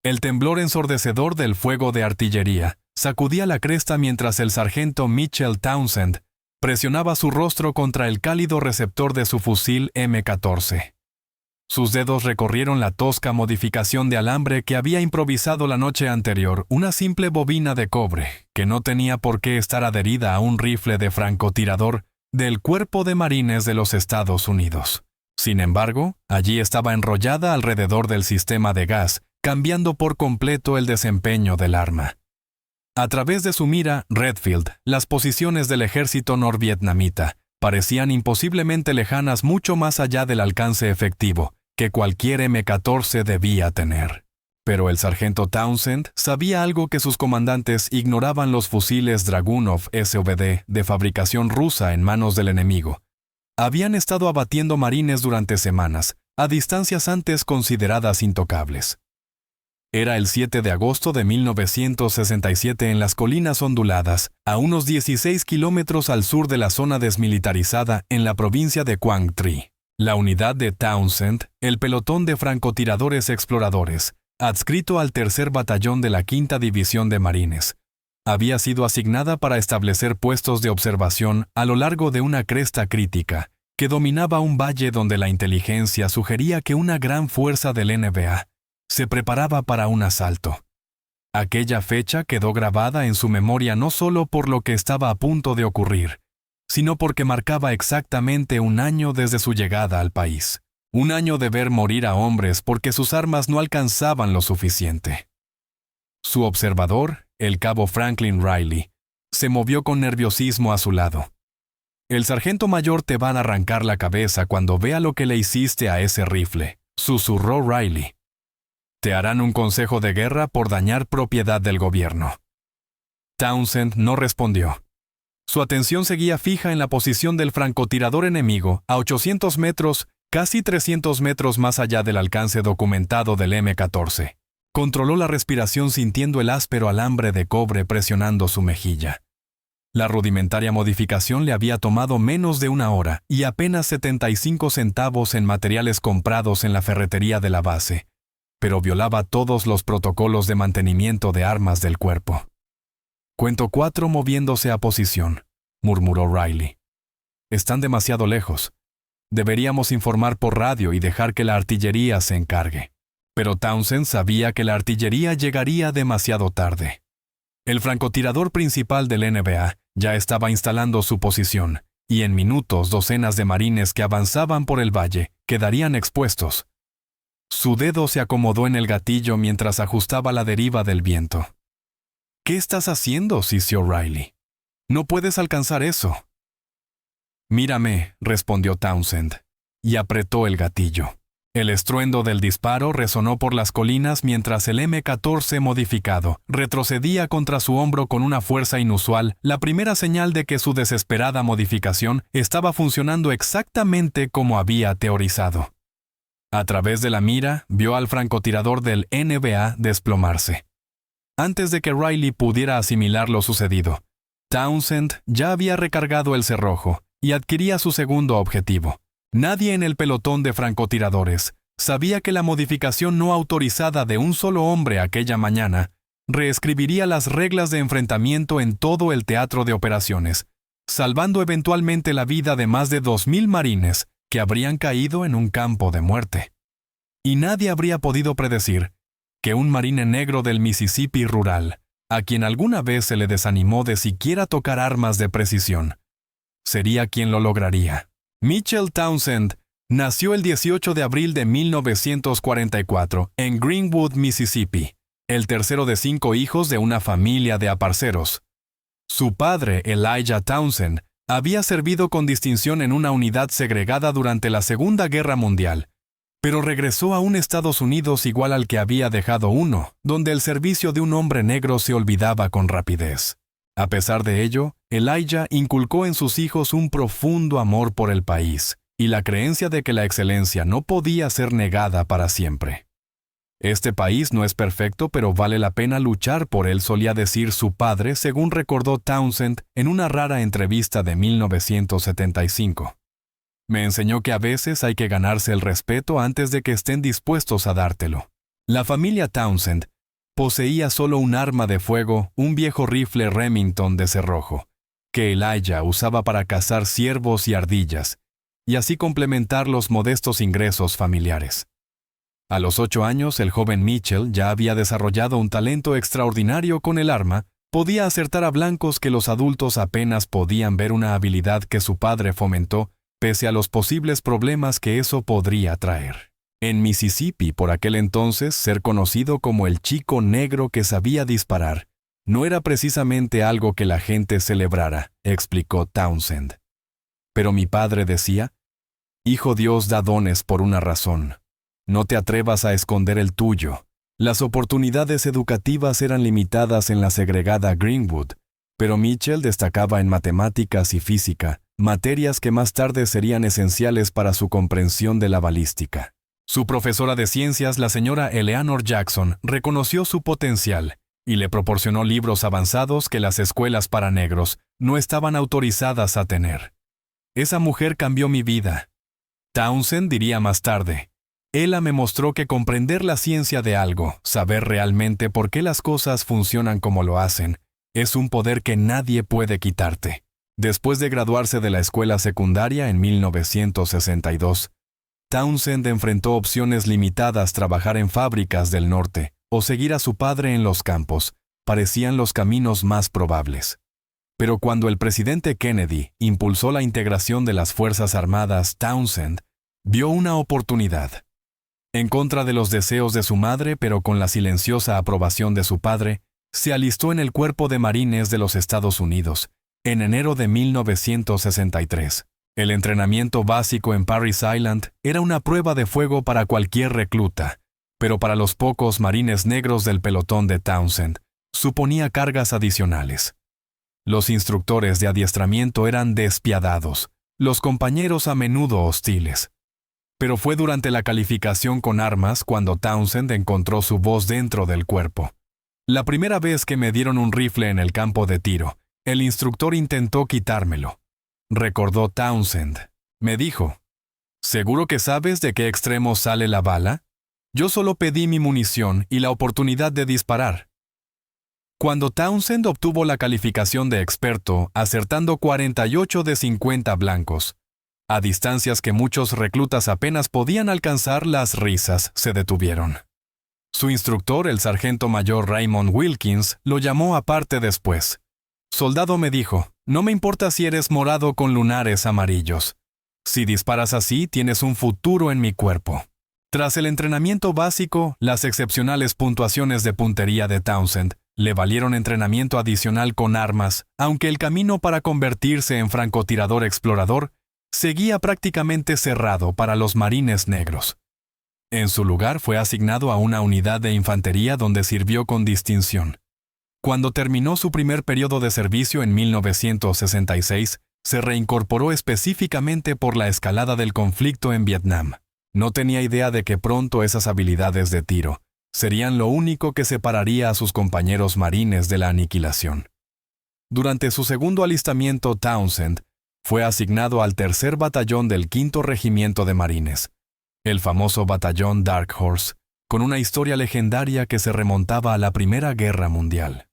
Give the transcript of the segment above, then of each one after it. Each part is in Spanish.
El temblor ensordecedor del fuego de artillería sacudía la cresta mientras el sargento Mitchell Townsend presionaba su rostro contra el cálido receptor de su fusil M14. Sus dedos recorrieron la tosca modificación de alambre que había improvisado la noche anterior, una simple bobina de cobre, que no tenía por qué estar adherida a un rifle de francotirador del Cuerpo de Marines de los Estados Unidos. Sin embargo, allí estaba enrollada alrededor del sistema de gas, cambiando por completo el desempeño del arma. A través de su mira, Redfield, las posiciones del ejército norvietnamita parecían imposiblemente lejanas, mucho más allá del alcance efectivo que cualquier M14 debía tener. Pero el sargento Townsend sabía algo que sus comandantes ignoraban: los fusiles Dragunov SVD de fabricación rusa en manos del enemigo habían estado abatiendo marines durante semanas, a distancias antes consideradas intocables. Era el 7 de agosto de 1967 en las colinas onduladas, a unos 16 kilómetros al sur de la zona desmilitarizada en la provincia de Quang Tri. La unidad de Townsend, el pelotón de francotiradores exploradores, adscrito al tercer batallón de la Quinta División de Marines, había sido asignada para establecer puestos de observación a lo largo de una cresta crítica que dominaba un valle donde la inteligencia sugería que una gran fuerza del NBA se preparaba para un asalto. Aquella fecha quedó grabada en su memoria no solo por lo que estaba a punto de ocurrir, sino porque marcaba exactamente un año desde su llegada al país. Un año de ver morir a hombres porque sus armas no alcanzaban lo suficiente. Su observador, el cabo Franklin Riley, se movió con nerviosismo a su lado. «El sargento mayor te va a arrancar la cabeza cuando vea lo que le hiciste a ese rifle», susurró Riley. «Te harán un consejo de guerra por dañar propiedad del gobierno». Townsend no respondió. Su atención seguía fija en la posición del francotirador enemigo, a 800 metros, casi 300 metros más allá del alcance documentado del M14. Controló la respiración sintiendo el áspero alambre de cobre presionando su mejilla. La rudimentaria modificación le había tomado menos de una hora y apenas 75 centavos en materiales comprados en la ferretería de la base, pero violaba todos los protocolos de mantenimiento de armas del cuerpo. «Cuento 4 moviéndose a posición», murmuró Riley. «Están demasiado lejos. Deberíamos informar por radio y dejar que la artillería se encargue». Pero Townsend sabía que la artillería llegaría demasiado tarde. El francotirador principal del NBA ya estaba instalando su posición, y en minutos docenas de marines que avanzaban por el valle quedarían expuestos. Su dedo se acomodó en el gatillo mientras ajustaba la deriva del viento. «¿Qué estás haciendo?», sisió Riley. «No puedes alcanzar eso». «Mírame», respondió Townsend, y apretó el gatillo. El estruendo del disparo resonó por las colinas mientras el M14 modificado retrocedía contra su hombro con una fuerza inusual, la primera señal de que su desesperada modificación estaba funcionando exactamente como había teorizado. A través de la mira, vio al francotirador del NBA desplomarse. Antes de que Riley pudiera asimilar lo sucedido, Townsend ya había recargado el cerrojo y adquiría su segundo objetivo. Nadie en el pelotón de francotiradores sabía que la modificación no autorizada de un solo hombre aquella mañana reescribiría las reglas de enfrentamiento en todo el teatro de operaciones, salvando eventualmente la vida de más de 2,000 marines que habrían caído en un campo de muerte. Y nadie habría podido predecir que un marine negro del Mississippi rural, a quien alguna vez se le desanimó de siquiera tocar armas de precisión, sería quien lo lograría. Mitchell Townsend nació el 18 de abril de 1944 en Greenwood, Mississippi, el tercero de 5 hijos de una familia de aparceros. Su padre, Elijah Townsend, había servido con distinción en una unidad segregada durante la Segunda Guerra Mundial, pero regresó a un Estados Unidos igual al que había dejado uno, donde el servicio de un hombre negro se olvidaba con rapidez. A pesar de ello, Elijah inculcó en sus hijos un profundo amor por el país y la creencia de que la excelencia no podía ser negada para siempre. «Este país no es perfecto, pero vale la pena luchar por él», solía decir su padre, según recordó Townsend en una rara entrevista de 1975. «Me enseñó que a veces hay que ganarse el respeto antes de que estén dispuestos a dártelo. La familia Townsend poseía solo un arma de fuego, un viejo rifle Remington de cerrojo, que Elijah usaba para cazar ciervos y ardillas, y así complementar los modestos ingresos familiares. A los 8 años, el joven Mitchell ya había desarrollado un talento extraordinario con el arma, podía acertar a blancos que los adultos apenas podían ver, una habilidad que su padre fomentó, pese a los posibles problemas que eso podría traer. En Mississippi, por aquel entonces, ser conocido como el chico negro que sabía disparar no era precisamente algo que la gente celebrara, explicó Townsend. Pero mi padre decía, «Hijo, Dios da dones por una razón. No te atrevas a esconder el tuyo». Las oportunidades educativas eran limitadas en la segregada Greenwood, pero Mitchell destacaba en matemáticas y física, materias que más tarde serían esenciales para su comprensión de la balística. Su profesora de ciencias, la señora Eleanor Jackson, reconoció su potencial y le proporcionó libros avanzados que las escuelas para negros no estaban autorizadas a tener. Esa mujer cambió mi vida. Townsend diría más tarde, «Ella me mostró que comprender la ciencia de algo, saber realmente por qué las cosas funcionan como lo hacen, es un poder que nadie puede quitarte». Después de graduarse de la escuela secundaria en 1962, Townsend enfrentó opciones limitadas: trabajar en fábricas del norte o seguir a su padre en los campos. Parecían los caminos más probables. Pero cuando el presidente Kennedy impulsó la integración de las Fuerzas Armadas, Townsend vio una oportunidad. En contra de los deseos de su madre, pero con la silenciosa aprobación de su padre, se alistó en el Cuerpo de Marines de los Estados Unidos, en enero de 1963. El entrenamiento básico en Parris Island era una prueba de fuego para cualquier recluta, pero para los pocos marines negros del pelotón de Townsend, suponía cargas adicionales. Los instructores de adiestramiento eran despiadados, los compañeros a menudo hostiles. Pero fue durante la calificación con armas cuando Townsend encontró su voz dentro del cuerpo. La primera vez que me dieron un rifle en el campo de tiro, el instructor intentó quitármelo. Recordó Townsend. Me dijo, «¿Seguro que sabes de qué extremo sale la bala? Yo solo pedí mi munición y la oportunidad de disparar». Cuando Townsend obtuvo la calificación de experto, acertando 48 de 50 blancos, a distancias que muchos reclutas apenas podían alcanzar, las risas se detuvieron. Su instructor, el sargento mayor Raymond Wilkins, lo llamó aparte después. «Soldado», me dijo, «no me importa si eres morado con lunares amarillos. Si disparas así, tienes un futuro en mi cuerpo». Tras el entrenamiento básico, las excepcionales puntuaciones de puntería de Townsend le valieron entrenamiento adicional con armas, aunque el camino para convertirse en francotirador explorador seguía prácticamente cerrado para los marines negros. En su lugar fue asignado a una unidad de infantería donde sirvió con distinción. Cuando terminó su primer periodo de servicio en 1966, se reincorporó específicamente por la escalada del conflicto en Vietnam. No tenía idea de que pronto esas habilidades de tiro serían lo único que separaría a sus compañeros marines de la aniquilación. Durante su segundo alistamiento, Townsend fue asignado al tercer batallón del 5º Regimiento de Marines, el famoso batallón Dark Horse, con una historia legendaria que se remontaba a la Primera Guerra Mundial.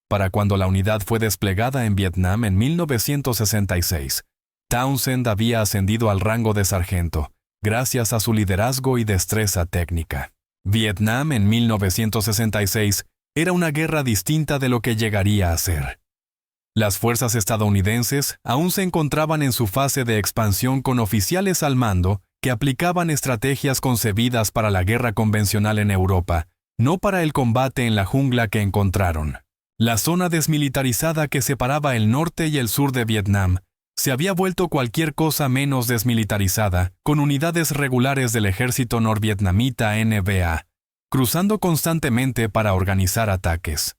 Para cuando la unidad fue desplegada en Vietnam en 1966, Townsend había ascendido al rango de sargento, gracias a su liderazgo y destreza técnica. Vietnam en 1966 era una guerra distinta de lo que llegaría a ser. Las fuerzas estadounidenses aún se encontraban en su fase de expansión, con oficiales al mando que aplicaban estrategias concebidas para la guerra convencional en Europa, no para el combate en la jungla que encontraron. La zona desmilitarizada que separaba el norte y el sur de Vietnam se había vuelto cualquier cosa menos desmilitarizada, con unidades regulares del ejército norvietnamita NBA, cruzando constantemente para organizar ataques.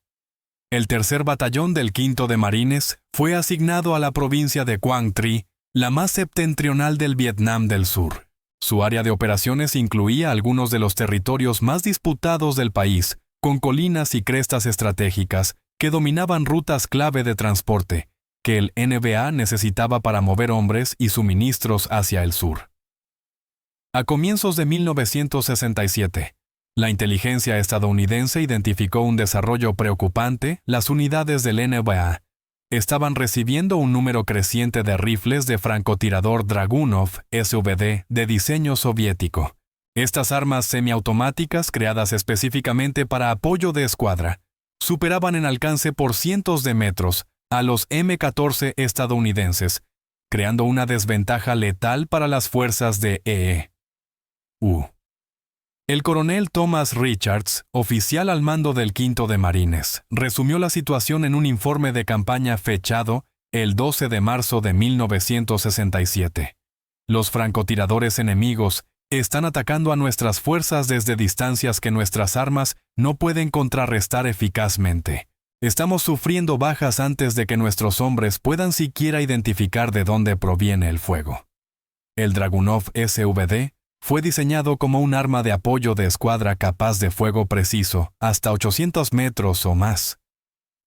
El tercer batallón del 5º de Marines fue asignado a la provincia de Quang Tri, la más septentrional del Vietnam del Sur. Su área de operaciones incluía algunos de los territorios más disputados del país, con colinas y crestas estratégicas que dominaban rutas clave de transporte, que el NBA necesitaba para mover hombres y suministros hacia el sur. A comienzos de 1967, La inteligencia estadounidense identificó un desarrollo preocupante. Las unidades del NBA estaban recibiendo un número creciente de rifles de francotirador Dragunov SVD de diseño soviético. Estas armas semiautomáticas, creadas específicamente para apoyo de escuadra, superaban en alcance por cientos de metros a los M14 estadounidenses, creando una desventaja letal para las fuerzas de E.U. El coronel Thomas Richards, oficial al mando del 5º de Marines, resumió la situación en un informe de campaña fechado el 12 de marzo de 1967. Los francotiradores enemigos están atacando a nuestras fuerzas desde distancias que nuestras armas no pueden contrarrestar eficazmente. Estamos sufriendo bajas antes de que nuestros hombres puedan siquiera identificar de dónde proviene el fuego. El Dragunov SVD fue diseñado como un arma de apoyo de escuadra capaz de fuego preciso, hasta 800 metros o más.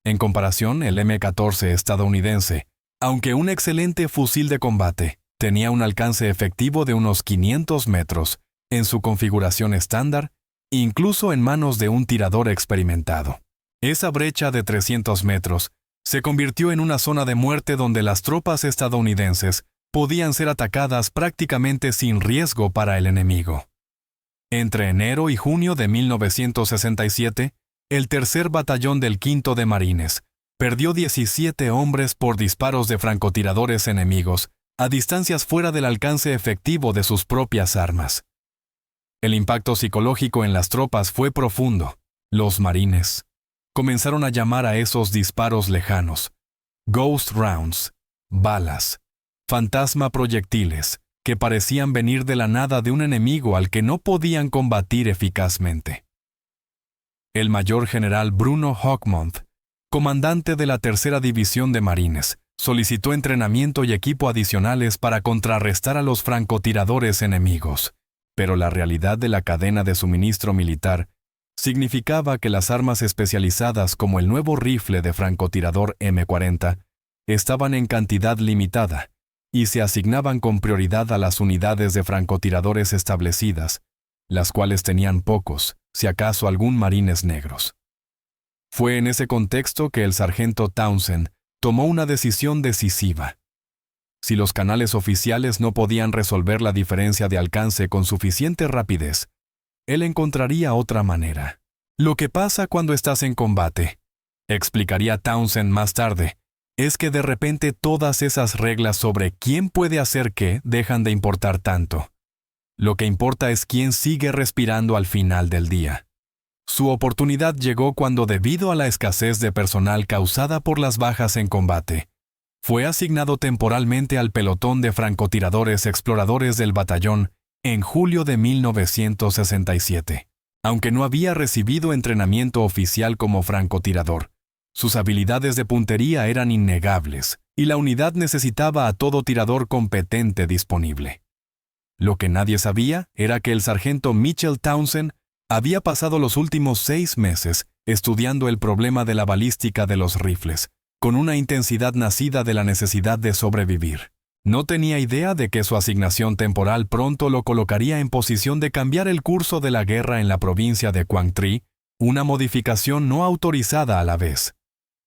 En comparación, el M14 estadounidense, aunque un excelente fusil de combate, tenía un alcance efectivo de unos 500 metros en su configuración estándar, incluso en manos de un tirador experimentado. Esa brecha de 300 metros se convirtió en una zona de muerte donde las tropas estadounidenses podían ser atacadas prácticamente sin riesgo para el enemigo. Entre enero y junio de 1967, el tercer batallón del 5º de Marines perdió 17 hombres por disparos de francotiradores enemigos a distancias fuera del alcance efectivo de sus propias armas. El impacto psicológico en las tropas fue profundo. Los marines comenzaron a llamar a esos disparos lejanos ghost rounds, balas, fantasma proyectiles, que parecían venir de la nada de un enemigo al que no podían combatir eficazmente. El mayor general Bruno Hochmont, comandante de la Tercera División de Marines, solicitó entrenamiento y equipo adicionales para contrarrestar a los francotiradores enemigos, pero la realidad de la cadena de suministro militar significaba que las armas especializadas como el nuevo rifle de francotirador M40 estaban en cantidad limitada y se asignaban con prioridad a las unidades de francotiradores establecidas, las cuales tenían pocos, si acaso algún marines negros. Fue en ese contexto que el sargento Townsend tomó una decisión decisiva. Si los canales oficiales no podían resolver la diferencia de alcance con suficiente rapidez, él encontraría otra manera. Lo que pasa cuando estás en combate, explicaría Townsend más tarde, es que de repente todas esas reglas sobre quién puede hacer qué dejan de importar tanto. Lo que importa es quién sigue respirando al final del día. Su oportunidad llegó cuando, debido a la escasez de personal causada por las bajas en combate, fue asignado temporalmente al pelotón de francotiradores exploradores del batallón en julio de 1967. Aunque no había recibido entrenamiento oficial como francotirador, sus habilidades de puntería eran innegables y la unidad necesitaba a todo tirador competente disponible. Lo que nadie sabía era que el sargento Mitchell Townsend había pasado los últimos 6 meses estudiando el problema de la balística de los rifles, con una intensidad nacida de la necesidad de sobrevivir. No tenía idea de que su asignación temporal pronto lo colocaría en posición de cambiar el curso de la guerra en la provincia de Quang Tri, una modificación no autorizada a la vez.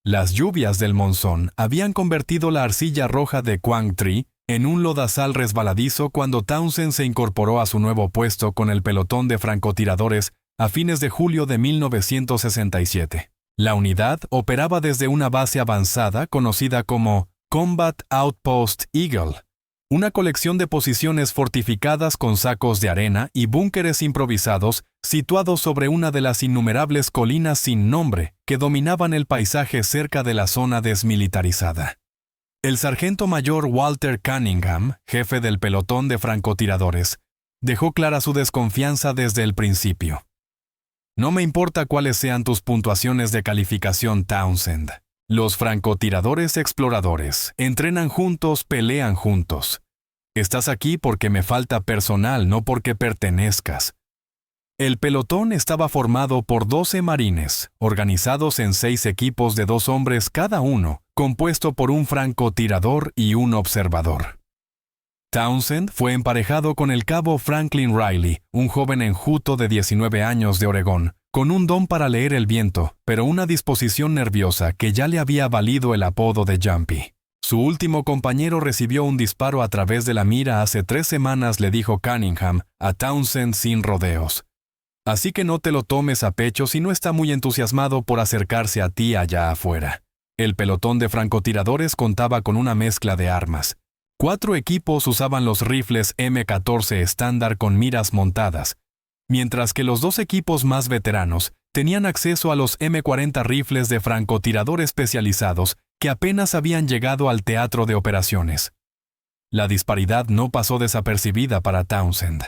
Las lluvias del monzón habían convertido la arcilla roja de Quang Tri en un lodazal resbaladizo cuando Townsend se incorporó a su nuevo puesto con el pelotón de francotiradores a fines de julio de 1967. La unidad operaba desde una base avanzada conocida como Combat Outpost Eagle, una colección de posiciones fortificadas con sacos de arena y búnkeres improvisados situados sobre una de las innumerables colinas sin nombre que dominaban el paisaje cerca de la zona desmilitarizada. El sargento mayor Walter Cunningham, jefe del pelotón de francotiradores, dejó clara su desconfianza desde el principio. No me importa cuáles sean tus puntuaciones de calificación, Townsend. Los francotiradores exploradores entrenan juntos, pelean juntos. Estás aquí porque me falta personal, no porque pertenezcas. El pelotón estaba formado por 12 marines, organizados en 6 equipos de 2 hombres cada uno, compuesto por un francotirador y un observador. Townsend fue emparejado con el cabo Franklin Riley, un joven enjuto de 19 años de Oregón, con un don para leer el viento, pero una disposición nerviosa que ya le había valido el apodo de Jumpy. Su último compañero recibió un disparo a través de la mira hace 3 semanas, le dijo Cunningham a Townsend sin rodeos. Así que no te lo tomes a pecho si no está muy entusiasmado por acercarse a ti allá afuera. El pelotón de francotiradores contaba con una mezcla de armas. 4 equipos usaban los rifles M14 estándar con miras montadas, mientras que los 2 equipos más veteranos tenían acceso a los M40 rifles de francotirador especializados que apenas habían llegado al teatro de operaciones. La disparidad no pasó desapercibida para Townsend.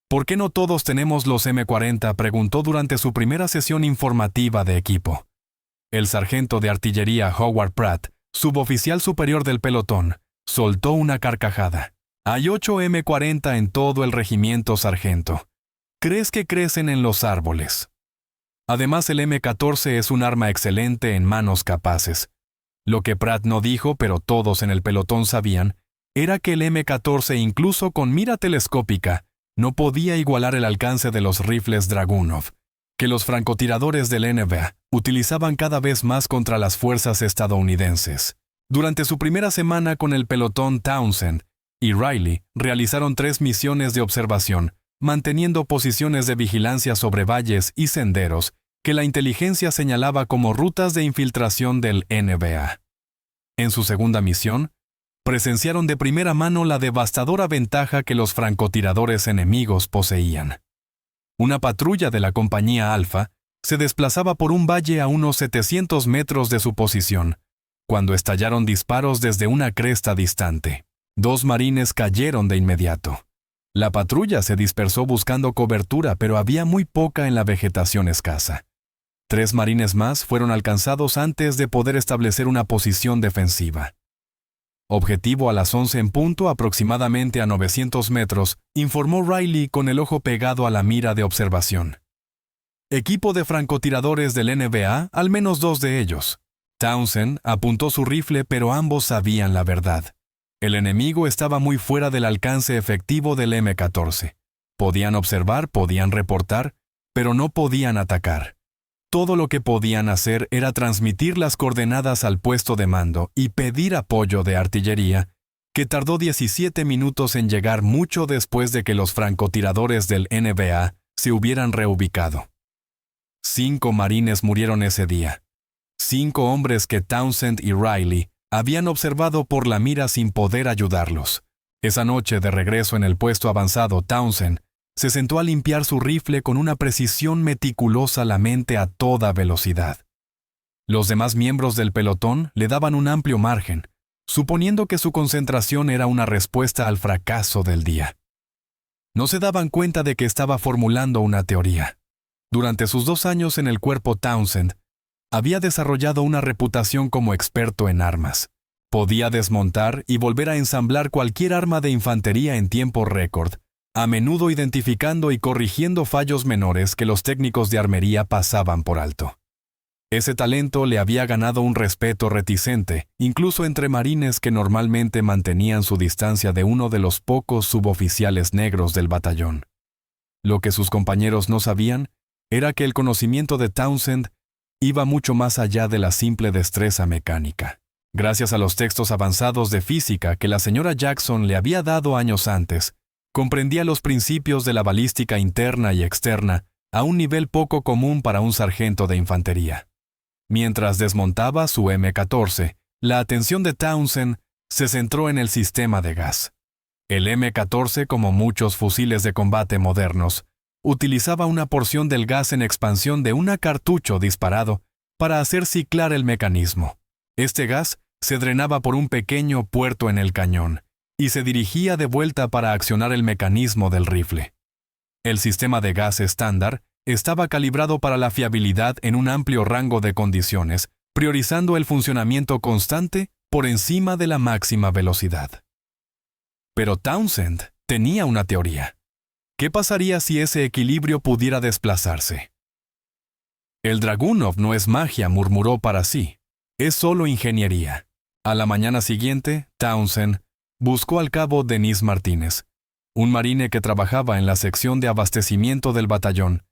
¿Por qué no todos tenemos los M40?, preguntó durante su primera sesión informativa de equipo. El sargento de artillería Howard Pratt, suboficial superior del pelotón, soltó una carcajada. Hay 8 M40 en todo el regimiento, sargento. ¿Crees que crecen en los árboles? Además, el M14 es un arma excelente en manos capaces. Lo que Pratt no dijo, pero todos en el pelotón sabían, era que el M14, incluso con mira telescópica, no podía igualar el alcance de los rifles Dragunov, que los francotiradores del NBA utilizaban cada vez más contra las fuerzas estadounidenses. Durante su primera semana con el pelotón, Townsend y Riley realizaron 3 misiones de observación, manteniendo posiciones de vigilancia sobre valles y senderos que la inteligencia señalaba como rutas de infiltración del NBA. En su segunda misión, presenciaron de primera mano la devastadora ventaja que los francotiradores enemigos poseían. Una patrulla de la compañía Alfa se desplazaba por un valle a unos 700 metros de su posición, cuando estallaron disparos desde una cresta distante. 2 marines cayeron de inmediato. La patrulla se dispersó buscando cobertura, pero había muy poca en la vegetación escasa. 3 marines más fueron alcanzados antes de poder establecer una posición defensiva. Objetivo a las 11 en punto, aproximadamente a 900 metros, informó Riley con el ojo pegado a la mira de observación. Equipo de francotiradores del NBA, al menos 2 de ellos. Townsend apuntó su rifle, pero ambos sabían la verdad. El enemigo estaba muy fuera del alcance efectivo del M14. Podían observar, podían reportar, pero no podían atacar. Todo lo que podían hacer era transmitir las coordenadas al puesto de mando y pedir apoyo de artillería, que tardó 17 minutos en llegar, mucho después de que los francotiradores del NBA se hubieran reubicado. 5 marines murieron ese día. 5 hombres que Townsend y Riley habían observado por la mira sin poder ayudarlos. Esa noche, de regreso en el puesto avanzado, Townsend se sentó a limpiar su rifle con una precisión meticulosa, la mente a toda velocidad. Los demás miembros del pelotón le daban un amplio margen, suponiendo que su concentración era una respuesta al fracaso del día. No se daban cuenta de que estaba formulando una teoría. Durante sus 2 años en el cuerpo, Townsend había desarrollado una reputación como experto en armas. Podía desmontar y volver a ensamblar cualquier arma de infantería en tiempo récord, a menudo identificando y corrigiendo fallos menores que los técnicos de armería pasaban por alto. Ese talento le había ganado un respeto reticente, incluso entre marines que normalmente mantenían su distancia de uno de los pocos suboficiales negros del batallón. Lo que sus compañeros no sabían era que el conocimiento de Townsend iba mucho más allá de la simple destreza mecánica. Gracias a los textos avanzados de física que la señora Jackson le había dado años antes, comprendía los principios de la balística interna y externa a un nivel poco común para un sargento de infantería. Mientras desmontaba su M14, la atención de Townsend se centró en el sistema de gas. El M14, como muchos fusiles de combate modernos, utilizaba una porción del gas en expansión de un cartucho disparado para hacer ciclar el mecanismo. Este gas se drenaba por un pequeño puerto en el cañón y se dirigía de vuelta para accionar el mecanismo del rifle. El sistema de gas estándar estaba calibrado para la fiabilidad en un amplio rango de condiciones, priorizando el funcionamiento constante por encima de la máxima velocidad. Pero Townsend tenía una teoría. ¿Qué pasaría si ese equilibrio pudiera desplazarse? El Dragunov no es magia, murmuró para sí. Es solo ingeniería. A la mañana siguiente, Townsend buscó al cabo Denis Martínez, un marine que trabajaba en la sección de abastecimiento del batallón,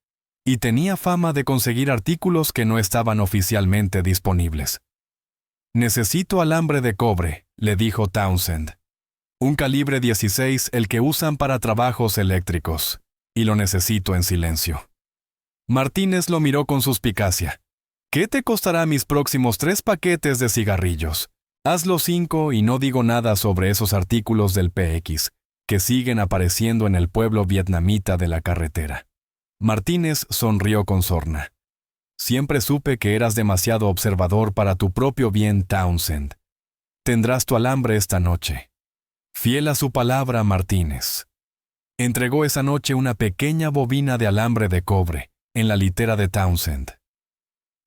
y tenía fama de conseguir artículos que no estaban oficialmente disponibles. «Necesito alambre de cobre», le dijo Townsend. «Un calibre 16, el que usan para trabajos eléctricos, y lo necesito en silencio». Martínez lo miró con suspicacia. «¿Qué te costará mis próximos 3 paquetes de cigarrillos? Haz los 5 y no digo nada sobre esos artículos del PX, que siguen apareciendo en el pueblo vietnamita de la carretera». Martínez sonrió con sorna. «Siempre supe que eras demasiado observador para tu propio bien, Townsend. Tendrás tu alambre esta noche». Fiel a su palabra, Martínez entregó esa noche una pequeña bobina de alambre de cobre en la litera de Townsend.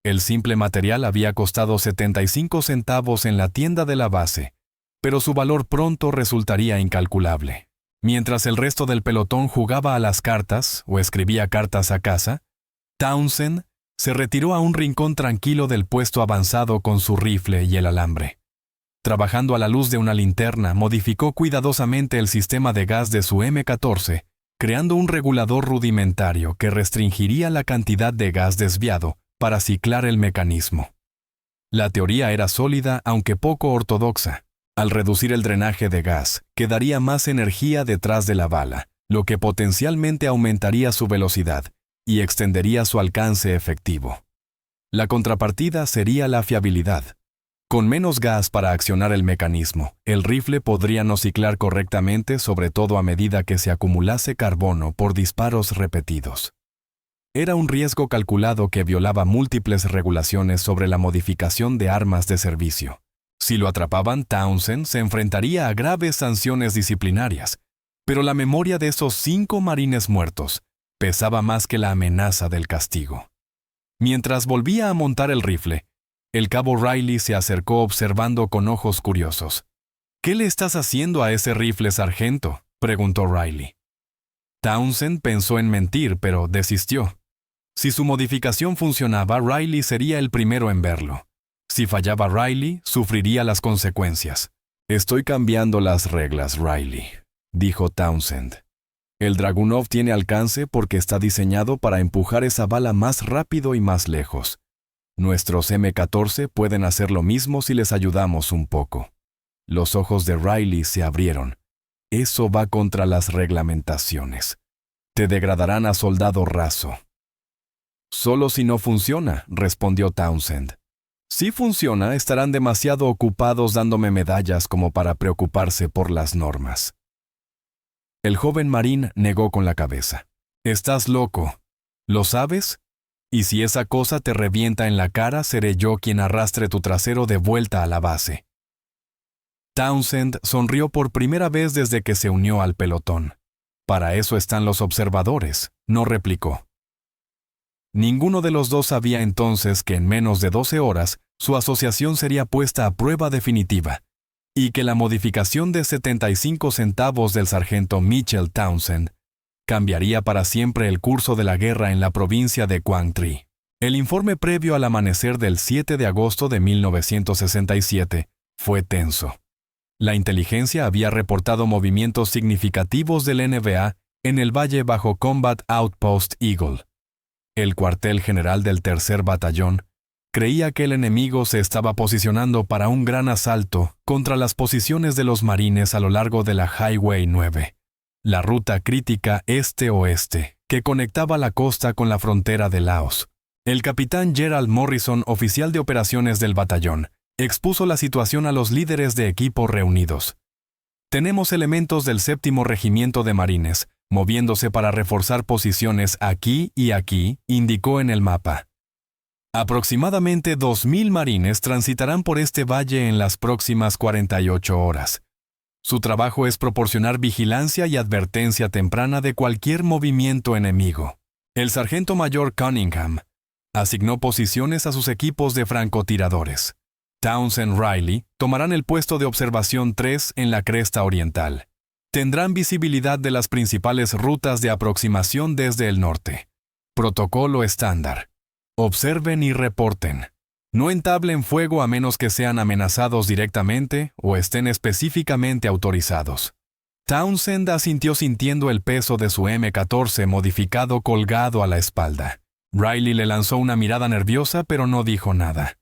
El simple material había costado 75 centavos en la tienda de la base, pero su valor pronto resultaría incalculable. Mientras el resto del pelotón jugaba a las cartas o escribía cartas a casa, Townsend se retiró a un rincón tranquilo del puesto avanzado con su rifle y el alambre. Trabajando a la luz de una linterna, modificó cuidadosamente el sistema de gas de su M14, creando un regulador rudimentario que restringiría la cantidad de gas desviado para ciclar el mecanismo. La teoría era sólida, aunque poco ortodoxa. Al reducir el drenaje de gas, quedaría más energía detrás de la bala, lo que potencialmente aumentaría su velocidad y extendería su alcance efectivo. La contrapartida sería la fiabilidad. Con menos gas para accionar el mecanismo, el rifle podría no ciclar correctamente, sobre todo a medida que se acumulase carbono por disparos repetidos. Era un riesgo calculado que violaba múltiples regulaciones sobre la modificación de armas de servicio. Si lo atrapaban, Townsend se enfrentaría a graves sanciones disciplinarias, pero la memoria de esos 5 marines muertos pesaba más que la amenaza del castigo. Mientras volvía a montar el rifle, el cabo Riley se acercó observando con ojos curiosos. «¿Qué le estás haciendo a ese rifle, sargento?», preguntó Riley. Townsend pensó en mentir, pero desistió. Si su modificación funcionaba, Riley sería el primero en verlo. Si fallaba Riley, sufriría las consecuencias. «Estoy cambiando las reglas, Riley», dijo Townsend. «El Dragunov tiene alcance porque está diseñado para empujar esa bala más rápido y más lejos. Nuestros M14 pueden hacer lo mismo si les ayudamos un poco». Los ojos de Riley se abrieron. «Eso va contra las reglamentaciones. Te degradarán a soldado raso». «Solo si no funciona», respondió Townsend. «Si funciona, estarán demasiado ocupados dándome medallas como para preocuparse por las normas». El joven marín negó con la cabeza. «Estás loco. ¿Lo sabes? Y si esa cosa te revienta en la cara, seré yo quien arrastre tu trasero de vuelta a la base». Townsend sonrió por primera vez desde que se unió al pelotón. «Para eso están los observadores», no replicó. Ninguno de los dos sabía entonces que en menos de 12 horas su asociación sería puesta a prueba definitiva, y que la modificación de 75 centavos del sargento Mitchell Townsend cambiaría para siempre el curso de la guerra en la provincia de Quang Tri. El informe previo al amanecer del 7 de agosto de 1967 fue tenso. La inteligencia había reportado movimientos significativos del NVA en el valle bajo Combat Outpost Eagle. El cuartel general del 3er Batallón creía que el enemigo se estaba posicionando para un gran asalto contra las posiciones de los marines a lo largo de la Highway 9, la ruta crítica este-oeste que conectaba la costa con la frontera de Laos. El capitán Gerald Morrison, oficial de operaciones del batallón, expuso la situación a los líderes de equipo reunidos. «Tenemos elementos del 7º Regimiento de Marines moviéndose para reforzar posiciones aquí y aquí», indicó en el mapa. «Aproximadamente 2,000 marines transitarán por este valle en las próximas 48 horas. Su trabajo es proporcionar vigilancia y advertencia temprana de cualquier movimiento enemigo». El sargento mayor Cunningham asignó posiciones a sus equipos de francotiradores. Townsend Riley tomarán el puesto de observación 3 en la cresta oriental. Tendrán visibilidad de las principales rutas de aproximación desde el norte. Protocolo estándar. Observen y reporten. No entablen fuego a menos que sean amenazados directamente o estén específicamente autorizados. Townsend asintió sintiendo el peso de su M14 modificado colgado a la espalda. Riley le lanzó una mirada nerviosa, pero no dijo nada.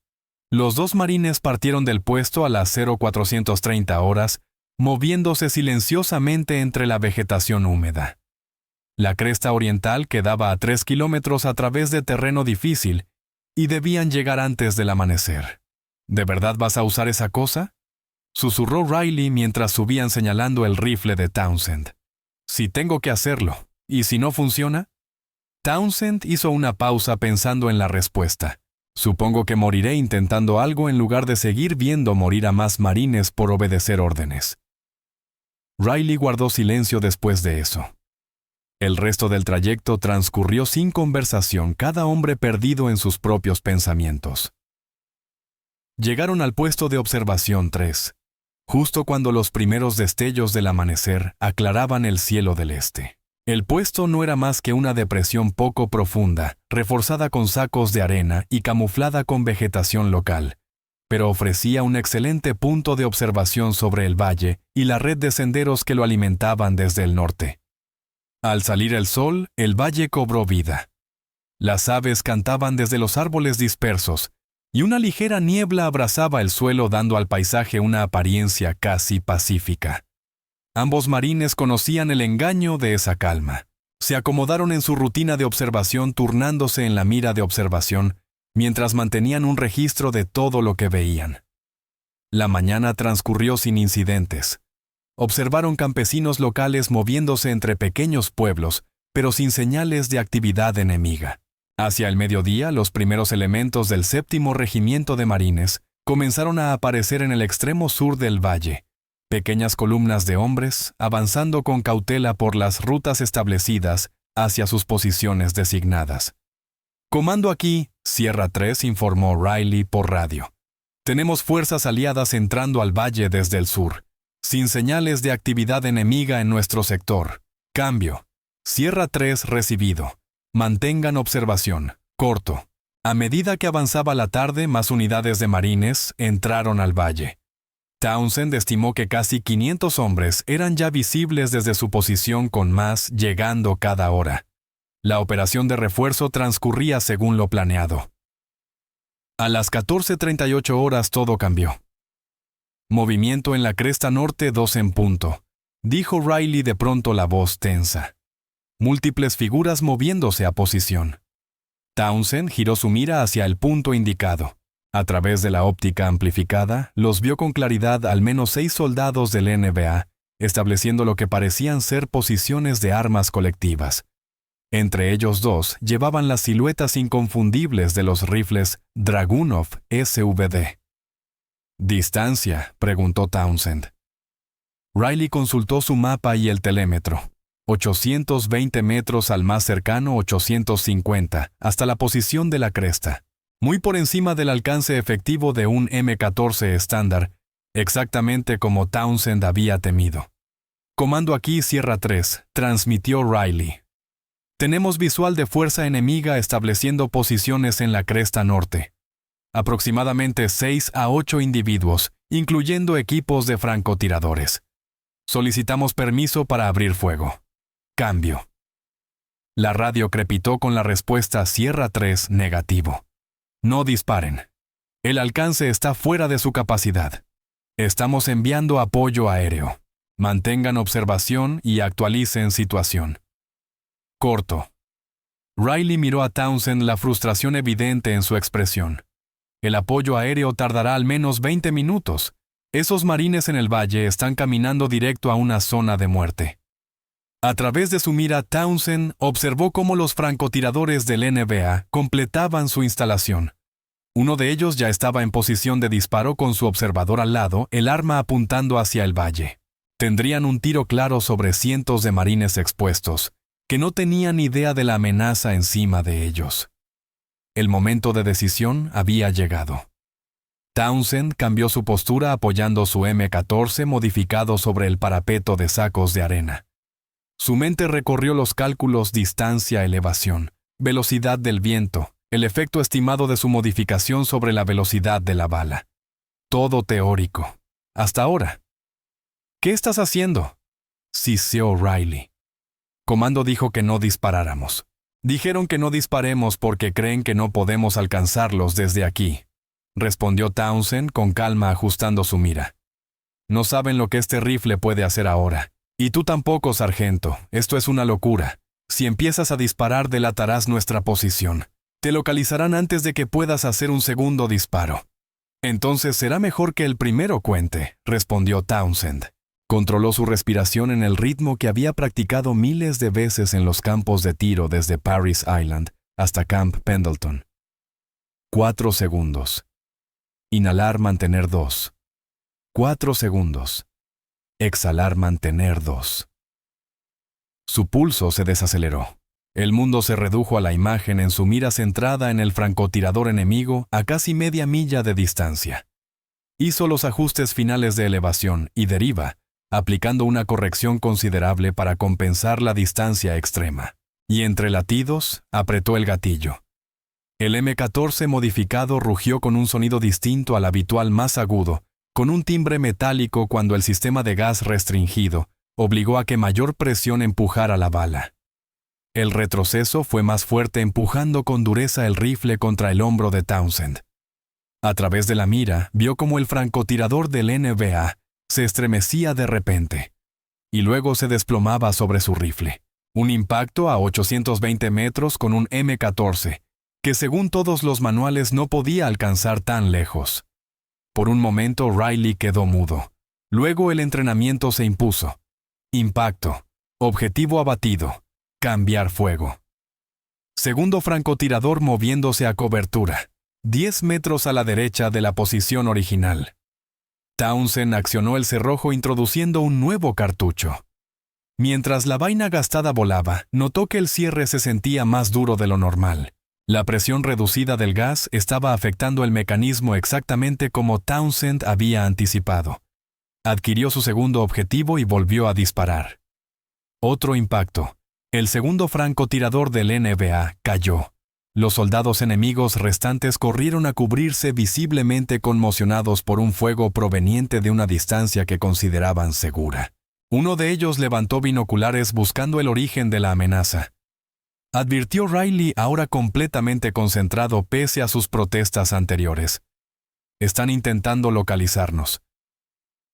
Los dos marines partieron del puesto a las 0430 horas, moviéndose silenciosamente entre la vegetación húmeda. La cresta oriental quedaba a 3 kilómetros a través de terreno difícil y debían llegar antes del amanecer. ¿De verdad vas a usar esa cosa?, susurró Riley mientras subían señalando el rifle de Townsend. Si tengo que hacerlo, ¿y si no funciona? Townsend hizo una pausa pensando en la respuesta. Supongo que moriré intentando algo en lugar de seguir viendo morir a más marines por obedecer órdenes. Riley guardó silencio después de eso. El resto del trayecto transcurrió sin conversación, cada hombre perdido en sus propios pensamientos. Llegaron al puesto de observación 3, justo cuando los primeros destellos del amanecer aclaraban el cielo del este. El puesto no era más que una depresión poco profunda, reforzada con sacos de arena y camuflada con vegetación local, pero ofrecía un excelente punto de observación sobre el valle y la red de senderos que lo alimentaban desde el norte. Al salir el sol, el valle cobró vida. Las aves cantaban desde los árboles dispersos, y una ligera niebla abrazaba el suelo dando al paisaje una apariencia casi pacífica. Ambos marines conocían el engaño de esa calma. Se acomodaron en su rutina de observación turnándose en la mira de observación, mientras mantenían un registro de todo lo que veían. La mañana transcurrió sin incidentes. Observaron campesinos locales moviéndose entre pequeños pueblos, pero sin señales de actividad enemiga. Hacia el mediodía, los primeros elementos del 7º Regimiento de Marines comenzaron a aparecer en el extremo sur del valle, pequeñas columnas de hombres avanzando con cautela por las rutas establecidas hacia sus posiciones designadas. Comando aquí, Sierra 3 informó Riley por radio. Tenemos fuerzas aliadas entrando al valle desde el sur, sin señales de actividad enemiga en nuestro sector. Cambio. Sierra 3 recibido. Mantengan observación. Corto. A medida que avanzaba la tarde, más unidades de marines entraron al valle. Townsend estimó que casi 500 hombres eran ya visibles desde su posición, con más llegando cada hora. La operación de refuerzo transcurría según lo planeado. A las 14:38 horas todo cambió. Movimiento en la cresta norte 2 en punto, dijo Riley de pronto, la voz tensa. Múltiples figuras moviéndose a posición. Townsend giró su mira hacia el punto indicado. A través de la óptica amplificada, los vio con claridad al menos 6 soldados del NBA, estableciendo lo que parecían ser posiciones de armas colectivas. Entre ellos 2 llevaban las siluetas inconfundibles de los rifles Dragunov SVD. «¿Distancia?», preguntó Townsend. Riley consultó su mapa y el telémetro. 820 metros al más cercano, 850, hasta la posición de la cresta. Muy por encima del alcance efectivo de un M14 estándar, exactamente como Townsend había temido. Comando aquí, Sierra 3, transmitió Riley. Tenemos visual de fuerza enemiga estableciendo posiciones en la cresta norte. Aproximadamente 6 a 8 individuos, incluyendo equipos de francotiradores. Solicitamos permiso para abrir fuego. Cambio. La radio crepitó con la respuesta Sierra 3 negativo. No disparen. El alcance está fuera de su capacidad. Estamos enviando apoyo aéreo. Mantengan observación y actualicen situación. Corto. Riley miró a Townsend, la frustración evidente en su expresión. El apoyo aéreo tardará al menos 20 minutos. Esos marines en el valle están caminando directo a una zona de muerte. A través de su mira, Townsend observó cómo los francotiradores del NBA completaban su instalación. Uno de ellos ya estaba en posición de disparo con su observador al lado, el arma apuntando hacia el valle. Tendrían un tiro claro sobre cientos de marines expuestos, que no tenían idea de la amenaza encima de ellos. El momento de decisión había llegado. Townsend cambió su postura apoyando su M14 modificado sobre el parapeto de sacos de arena. Su mente recorrió los cálculos: distancia, elevación, velocidad del viento, el efecto estimado de su modificación sobre la velocidad de la bala. Todo teórico. Hasta ahora. ¿Qué estás haciendo?, siseó Riley. Comando dijo que no disparáramos. Dijeron que no disparemos porque creen que no podemos alcanzarlos desde aquí, respondió Townsend con calma ajustando su mira. No saben lo que este rifle puede hacer ahora. Y tú tampoco, sargento. Esto es una locura. Si empiezas a disparar, delatarás nuestra posición. Te localizarán antes de que puedas hacer un segundo disparo. Entonces será mejor que el primero cuente, respondió Townsend. Controló su respiración en el ritmo que había practicado miles de veces en los campos de tiro desde Parris Island hasta Camp Pendleton. 4 segundos. Inhalar, mantener 2. 4 segundos. Exhalar, mantener 2. Su pulso se desaceleró. El mundo se redujo a la imagen en su mira centrada en el francotirador enemigo a casi media milla de distancia. Hizo los ajustes finales de elevación y deriva, aplicando una corrección considerable para compensar la distancia extrema. Y entre latidos, apretó el gatillo. El M14 modificado rugió con un sonido distinto al habitual, más agudo, con un timbre metálico cuando el sistema de gas restringido obligó a que mayor presión empujara la bala. El retroceso fue más fuerte, empujando con dureza el rifle contra el hombro de Townsend. A través de la mira, vio cómo el francotirador del NBA se estremecía de repente, y luego se desplomaba sobre su rifle. Un impacto a 820 metros con un M14, que según todos los manuales no podía alcanzar tan lejos. Por un momento Riley quedó mudo. Luego el entrenamiento se impuso. Impacto. Objetivo abatido. Cambiar fuego. Segundo francotirador moviéndose a cobertura. 10 metros a la derecha de la posición original. Townsend accionó el cerrojo introduciendo un nuevo cartucho. Mientras la vaina gastada volaba, notó que el cierre se sentía más duro de lo normal. La presión reducida del gas estaba afectando el mecanismo exactamente como Townsend había anticipado. Adquirió su segundo objetivo y volvió a disparar. Otro impacto. El segundo francotirador del NBA cayó. Los soldados enemigos restantes corrieron a cubrirse, visiblemente conmocionados por un fuego proveniente de una distancia que consideraban segura. Uno de ellos levantó binoculares buscando el origen de la amenaza. Advirtió Riley, ahora completamente concentrado pese a sus protestas anteriores. Están intentando localizarnos.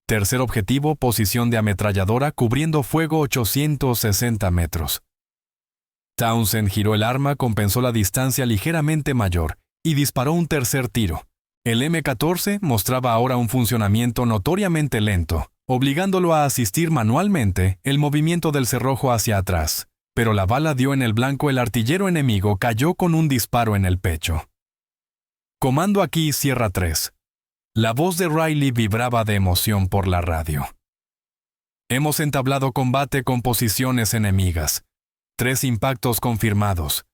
Tercer objetivo, posición de ametralladora cubriendo fuego 860 metros. Townsend giró el arma, compensó la distancia ligeramente mayor y disparó un tercer tiro. El M14 mostraba ahora un funcionamiento notoriamente lento, obligándolo a asistir manualmente el movimiento del cerrojo hacia atrás. Pero la bala dio en el blanco. El artillero enemigo cayó con un disparo en el pecho. Comando aquí, Sierra 3. La voz de Riley vibraba de emoción por la radio. Hemos entablado combate con posiciones enemigas. 3 impactos confirmados.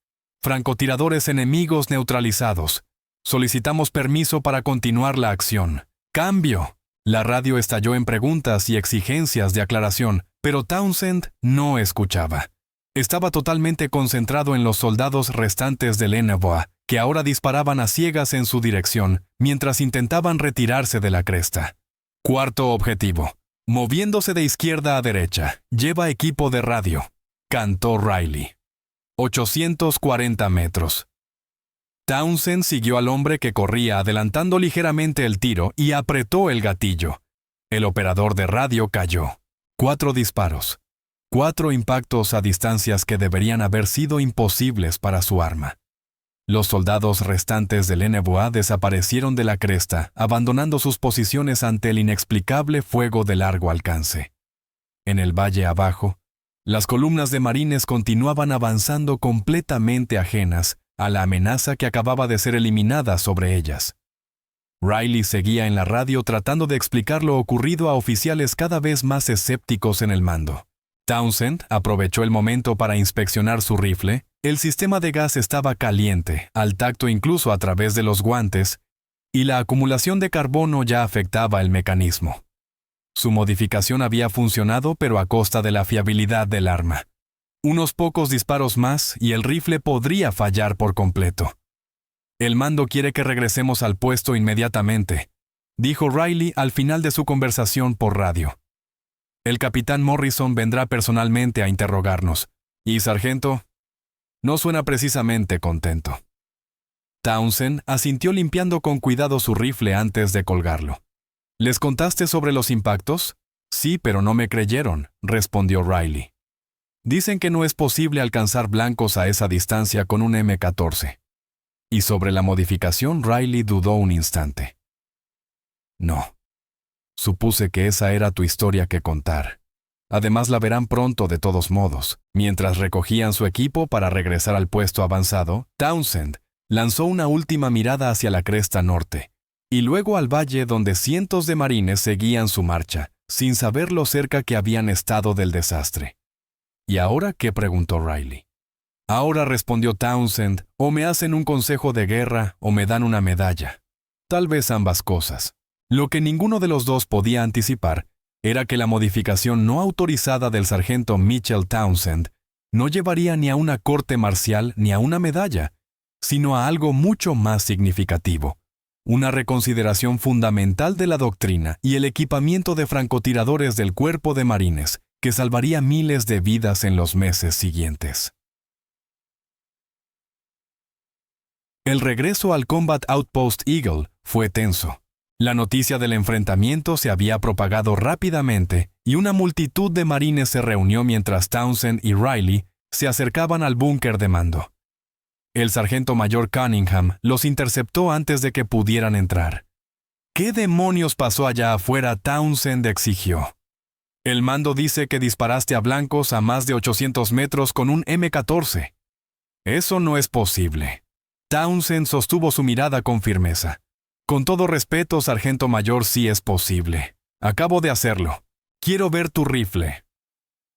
Francotiradores enemigos neutralizados. Solicitamos permiso para continuar la acción. ¡Cambio! La radio estalló en preguntas y exigencias de aclaración, pero Townsend no escuchaba. Estaba totalmente concentrado en los soldados restantes del NBA, que ahora disparaban a ciegas en su dirección, mientras intentaban retirarse de la cresta. Cuarto objetivo. Moviéndose de izquierda a derecha, lleva equipo de radio. Cantó Riley. 840 metros. Townsend siguió al hombre que corría, adelantando ligeramente el tiro, y apretó el gatillo. El operador de radio cayó. 4 disparos. 4 impactos a distancias que deberían haber sido imposibles para su arma. Los soldados restantes del NBA desaparecieron de la cresta, abandonando sus posiciones ante el inexplicable fuego de largo alcance. En el valle abajo, las columnas de marines continuaban avanzando completamente ajenas a la amenaza que acababa de ser eliminada sobre ellas. Riley seguía en la radio tratando de explicar lo ocurrido a oficiales cada vez más escépticos en el mando. Townsend aprovechó el momento para inspeccionar su rifle. El sistema de gas estaba caliente, al tacto incluso a través de los guantes, y la acumulación de carbono ya afectaba el mecanismo. Su modificación había funcionado, pero a costa de la fiabilidad del arma. Unos pocos disparos más y el rifle podría fallar por completo. El mando quiere que regresemos al puesto inmediatamente, dijo Riley al final de su conversación por radio. El capitán Morrison vendrá personalmente a interrogarnos. Y, sargento, no suena precisamente contento. Townsend asintió limpiando con cuidado su rifle antes de colgarlo. ¿Les contaste sobre los impactos? Sí, pero no me creyeron, respondió Riley. Dicen que no es posible alcanzar blancos a esa distancia con un M14. Y sobre la modificación, Riley dudó un instante. No. Supuse que esa era tu historia que contar. Además la verán pronto de todos modos. Mientras recogían su equipo para regresar al puesto avanzado, Townsend lanzó una última mirada hacia la cresta norte, y luego al valle donde cientos de marines seguían su marcha, sin saber lo cerca que habían estado del desastre. ¿Y ahora qué?, preguntó Riley. Ahora, respondió Townsend, o me hacen un consejo de guerra o me dan una medalla. Tal vez ambas cosas. Lo que ninguno de los dos podía anticipar era que la modificación no autorizada del sargento Mitchell Townsend no llevaría ni a una corte marcial ni a una medalla, sino a algo mucho más significativo, una reconsideración fundamental de la doctrina y el equipamiento de francotiradores del Cuerpo de Marines, que salvaría miles de vidas en los meses siguientes. El regreso al Combat Outpost Eagle fue tenso. La noticia del enfrentamiento se había propagado rápidamente y una multitud de marines se reunió mientras Townsend y Riley se acercaban al búnker de mando. El sargento mayor Cunningham los interceptó antes de que pudieran entrar. ¿Qué demonios pasó allá afuera?, Townsend exigió. El mando dice que disparaste a blancos a más de 800 metros con un M14. Eso no es posible. Townsend sostuvo su mirada con firmeza. Con todo respeto, sargento mayor, sí es posible. Acabo de hacerlo. Quiero ver tu rifle.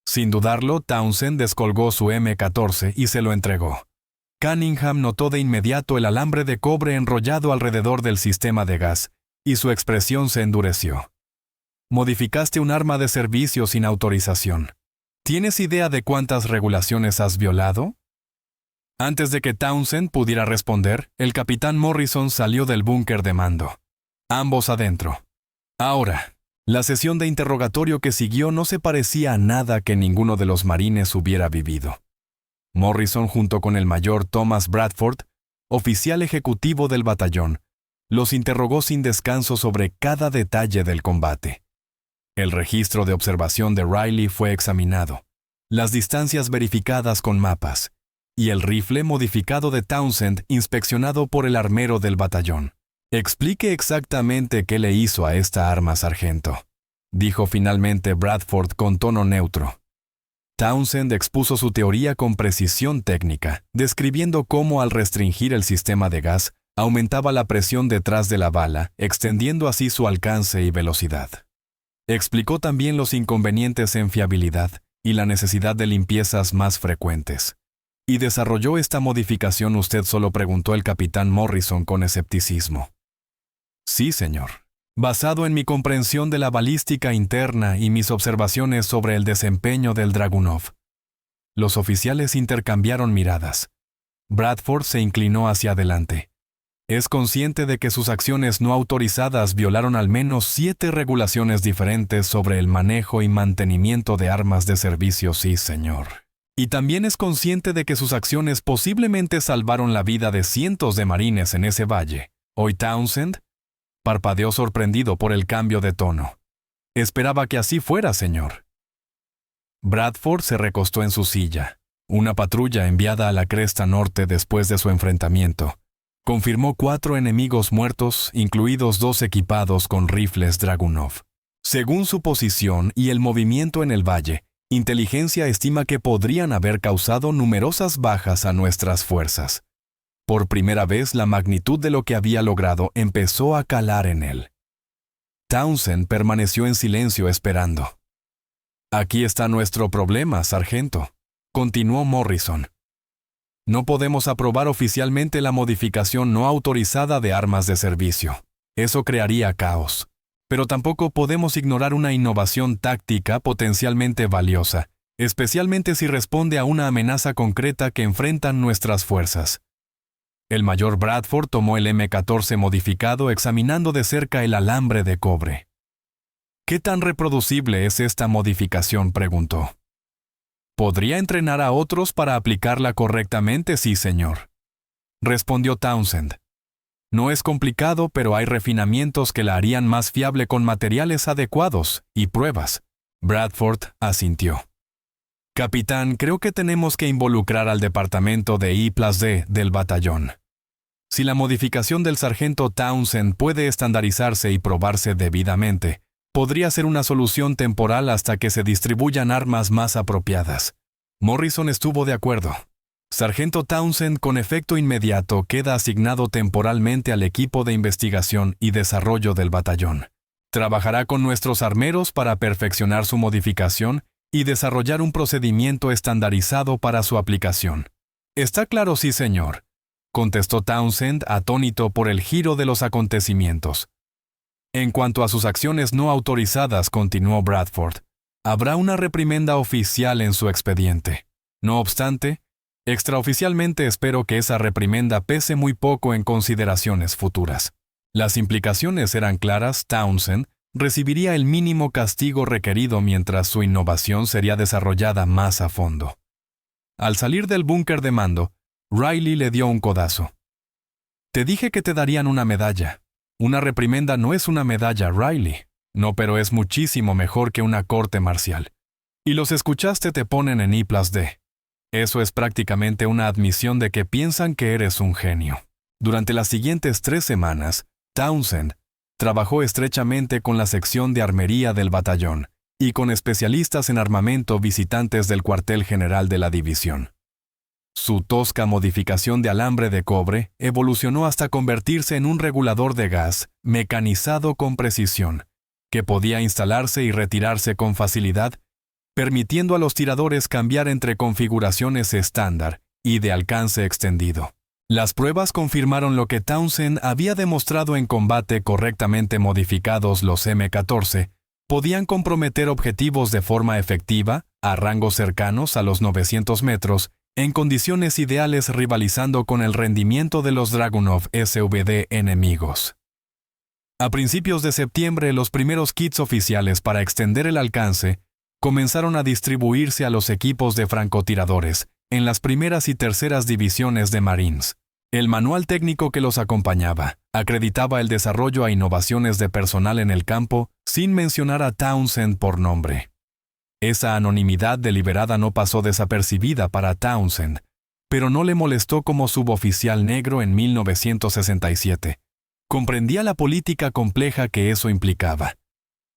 Sin dudarlo, Townsend descolgó su M14 y se lo entregó. Cunningham notó de inmediato el alambre de cobre enrollado alrededor del sistema de gas, y su expresión se endureció. Modificaste un arma de servicio sin autorización. ¿Tienes idea de cuántas regulaciones has violado? Antes de que Townsend pudiera responder, el capitán Morrison salió del búnker de mando. Ambos adentro. Ahora, la sesión de interrogatorio que siguió no se parecía a nada que ninguno de los marines hubiera vivido. Morrison, junto con el mayor Thomas Bradford, oficial ejecutivo del batallón, los interrogó sin descanso sobre cada detalle del combate. El registro de observación de Riley fue examinado, las distancias verificadas con mapas, y el rifle modificado de Townsend inspeccionado por el armero del batallón. «Explique exactamente qué le hizo a esta arma, sargento», dijo finalmente Bradford con tono neutro. Townsend expuso su teoría con precisión técnica, describiendo cómo al restringir el sistema de gas, aumentaba la presión detrás de la bala, extendiendo así su alcance y velocidad. Explicó también los inconvenientes en fiabilidad y la necesidad de limpiezas más frecuentes. ¿Y desarrolló esta modificación usted?, solo preguntó el capitán Morrison con escepticismo. Sí, señor. Basado en mi comprensión de la balística interna y mis observaciones sobre el desempeño del Dragunov. Los oficiales intercambiaron miradas. Bradford se inclinó hacia adelante. Es consciente de que sus acciones no autorizadas violaron al menos 7 regulaciones diferentes sobre el manejo y mantenimiento de armas de servicio, sí, señor. Y también es consciente de que sus acciones posiblemente salvaron la vida de cientos de marines en ese valle. ¿Hoy Townsend? Parpadeó sorprendido por el cambio de tono. Esperaba que así fuera, señor. Bradford se recostó en su silla. Una patrulla enviada a la cresta norte después de su enfrentamiento confirmó 4 enemigos muertos, incluidos 2 equipados con rifles Dragunov. Según su posición y el movimiento en el valle, inteligencia estima que podrían haber causado numerosas bajas a nuestras fuerzas. Por primera vez, la magnitud de lo que había logrado empezó a calar en él. Townsend permaneció en silencio esperando. «Aquí está nuestro problema, sargento», continuó Morrison. «No podemos aprobar oficialmente la modificación no autorizada de armas de servicio. Eso crearía caos. Pero tampoco podemos ignorar una innovación táctica potencialmente valiosa, especialmente si responde a una amenaza concreta que enfrentan nuestras fuerzas. El mayor Bradford tomó el M14 modificado examinando de cerca el alambre de cobre. ¿Qué tan reproducible es esta modificación?, preguntó. ¿Podría entrenar a otros para aplicarla correctamente? Sí, señor, respondió Townsend. No es complicado, pero hay refinamientos que la harían más fiable con materiales adecuados y pruebas. Bradford asintió. Capitán, creo que tenemos que involucrar al departamento de I+D del batallón. Si la modificación del sargento Townsend puede estandarizarse y probarse debidamente, podría ser una solución temporal hasta que se distribuyan armas más apropiadas. Morrison estuvo de acuerdo. Sargento Townsend, con efecto inmediato, queda asignado temporalmente al equipo de investigación y desarrollo del batallón. Trabajará con nuestros armeros para perfeccionar su modificación y desarrollar un procedimiento estandarizado para su aplicación. «Está claro, sí, señor», contestó Townsend, atónito por el giro de los acontecimientos. En cuanto a sus acciones no autorizadas, continuó Bradford, habrá una reprimenda oficial en su expediente. No obstante, extraoficialmente espero que esa reprimenda pese muy poco en consideraciones futuras. Las implicaciones eran claras. Townsend recibiría el mínimo castigo requerido mientras su innovación sería desarrollada más a fondo. Al salir del búnker de mando, Riley le dio un codazo. «Te dije que te darían una medalla. Una reprimenda no es una medalla, Riley. No, pero es muchísimo mejor que una corte marcial. Y los escuchaste, te ponen en I+D. Eso es prácticamente una admisión de que piensan que eres un genio». Durante las siguientes 3 semanas, Townsend trabajó estrechamente con la sección de armería del batallón y con especialistas en armamento visitantes del cuartel general de la división. Su tosca modificación de alambre de cobre evolucionó hasta convertirse en un regulador de gas mecanizado con precisión, que podía instalarse y retirarse con facilidad, permitiendo a los tiradores cambiar entre configuraciones estándar y de alcance extendido. Las pruebas confirmaron lo que Townsend había demostrado en combate. Correctamente modificados, los M14 podían comprometer objetivos de forma efectiva a rangos cercanos a los 900 metros en condiciones ideales, rivalizando con el rendimiento de los Dragunov SVD enemigos. A principios de septiembre, los primeros kits oficiales para extender el alcance comenzaron a distribuirse a los equipos de francotiradores en las primeras y terceras divisiones de Marines. El manual técnico que los acompañaba acreditaba el desarrollo a innovaciones de personal en el campo sin mencionar a Townsend por nombre. Esa anonimidad deliberada no pasó desapercibida para Townsend, pero no le molestó como suboficial negro en 1967. Comprendía la política compleja que eso implicaba.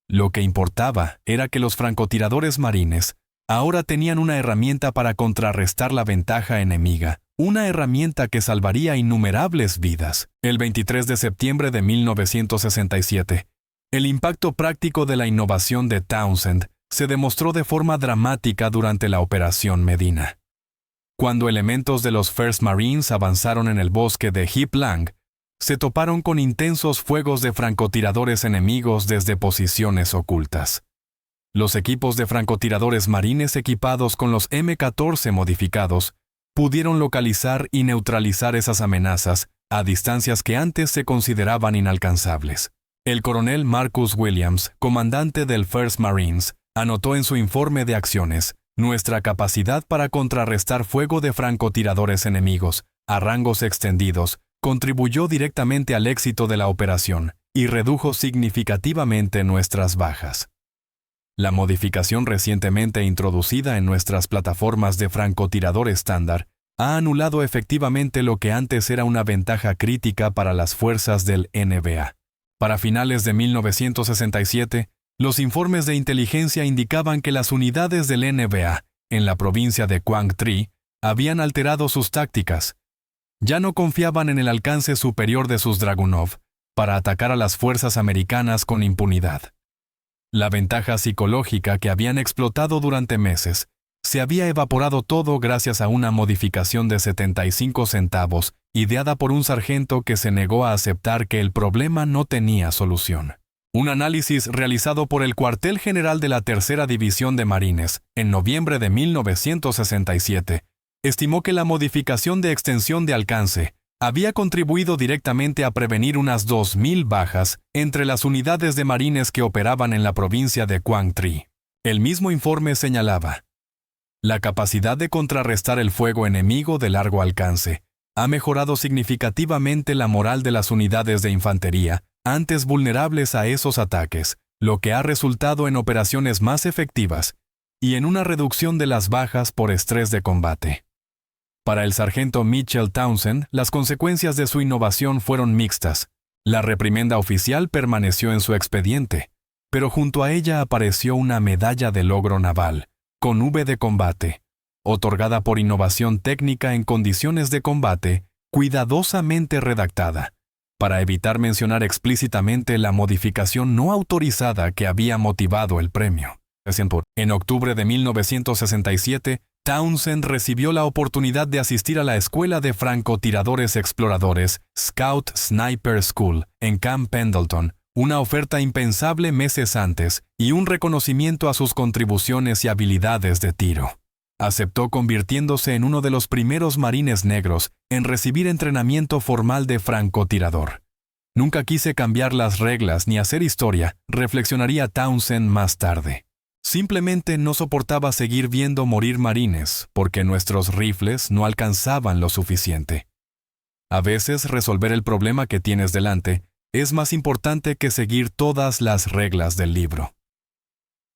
Lo que importaba era que los francotiradores marines ahora tenían una herramienta para contrarrestar la ventaja enemiga, una herramienta que salvaría innumerables vidas. El 23 de septiembre de 1967, el impacto práctico de la innovación de Townsend se demostró de forma dramática durante la Operación Medina. Cuando elementos de los First Marines avanzaron en el bosque de Hip Lang, se toparon con intensos fuegos de francotiradores enemigos desde posiciones ocultas. Los equipos de francotiradores marines equipados con los M14 modificados pudieron localizar y neutralizar esas amenazas a distancias que antes se consideraban inalcanzables. El coronel Marcus Williams, comandante del First Marines, anotó en su informe de acciones: nuestra capacidad para contrarrestar fuego de francotiradores enemigos a rangos extendidos contribuyó directamente al éxito de la operación y redujo significativamente nuestras bajas. La modificación recientemente introducida en nuestras plataformas de francotirador estándar ha anulado efectivamente lo que antes era una ventaja crítica para las fuerzas del NBA. Para finales de 1967, los informes de inteligencia indicaban que las unidades del NBA en la provincia de Quang Tri habían alterado sus tácticas. Ya no confiaban en el alcance superior de sus Dragunov para atacar a las fuerzas americanas con impunidad. La ventaja psicológica que habían explotado durante meses se había evaporado todo gracias a una modificación de 75 centavos ideada por un sargento que se negó a aceptar que el problema no tenía solución. Un análisis realizado por el Cuartel General de la Tercera División de Marines en noviembre de 1967 estimó que la modificación de extensión de alcance había contribuido directamente a prevenir unas 2,000 bajas entre las unidades de marines que operaban en la provincia de Quang Tri. El mismo informe señalaba: la capacidad de contrarrestar el fuego enemigo de largo alcance ha mejorado significativamente la moral de las unidades de infantería, antes vulnerables a esos ataques, lo que ha resultado en operaciones más efectivas y en una reducción de las bajas por estrés de combate. Para el sargento Mitchell Townsend, las consecuencias de su innovación fueron mixtas. La reprimenda oficial permaneció en su expediente, pero junto a ella apareció una medalla de logro naval, con V de combate, otorgada por innovación técnica en condiciones de combate, cuidadosamente redactada, para evitar mencionar explícitamente la modificación no autorizada que había motivado el premio. En octubre de 1967, Townsend recibió la oportunidad de asistir a la Escuela de Francotiradores Exploradores Scout Sniper School en Camp Pendleton, una oferta impensable meses antes y un reconocimiento a sus contribuciones y habilidades de tiro. Aceptó, convirtiéndose en uno de los primeros marines negros en recibir entrenamiento formal de francotirador. Nunca quise cambiar las reglas ni hacer historia, reflexionaría Townsend más tarde. Simplemente no soportaba seguir viendo morir marines porque nuestros rifles no alcanzaban lo suficiente. A veces resolver el problema que tienes delante es más importante que seguir todas las reglas del libro.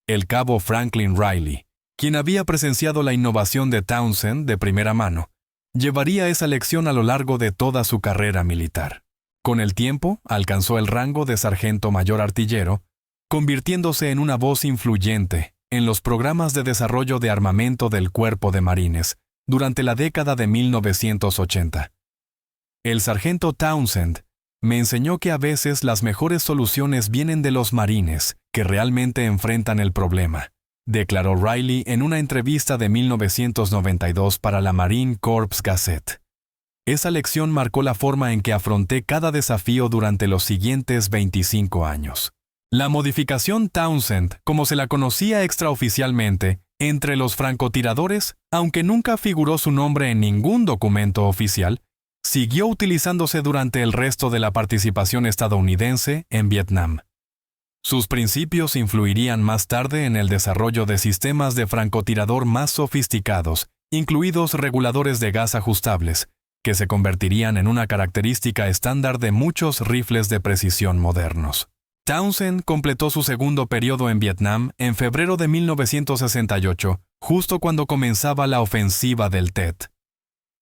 El cabo Franklin Riley, quien había presenciado la innovación de Townsend de primera mano, llevaría esa lección a lo largo de toda su carrera militar. Con el tiempo, alcanzó el rango de sargento mayor artillero, convirtiéndose en una voz influyente en los programas de desarrollo de armamento del Cuerpo de Marines durante la década de 1980. El sargento Townsend me enseñó que a veces las mejores soluciones vienen de los marines que realmente enfrentan el problema, declaró Riley en una entrevista de 1992 para la Marine Corps Gazette. Esa lección marcó la forma en que afronté cada desafío durante los siguientes 25 años. La modificación Townsend, como se la conocía extraoficialmente, entre los francotiradores, aunque nunca figuró su nombre en ningún documento oficial, siguió utilizándose durante el resto de la participación estadounidense en Vietnam. Sus principios influirían más tarde en el desarrollo de sistemas de francotirador más sofisticados, incluidos reguladores de gas ajustables, que se convertirían en una característica estándar de muchos rifles de precisión modernos. Townsend completó su segundo periodo en Vietnam en febrero de 1968, justo cuando comenzaba la ofensiva del Tet.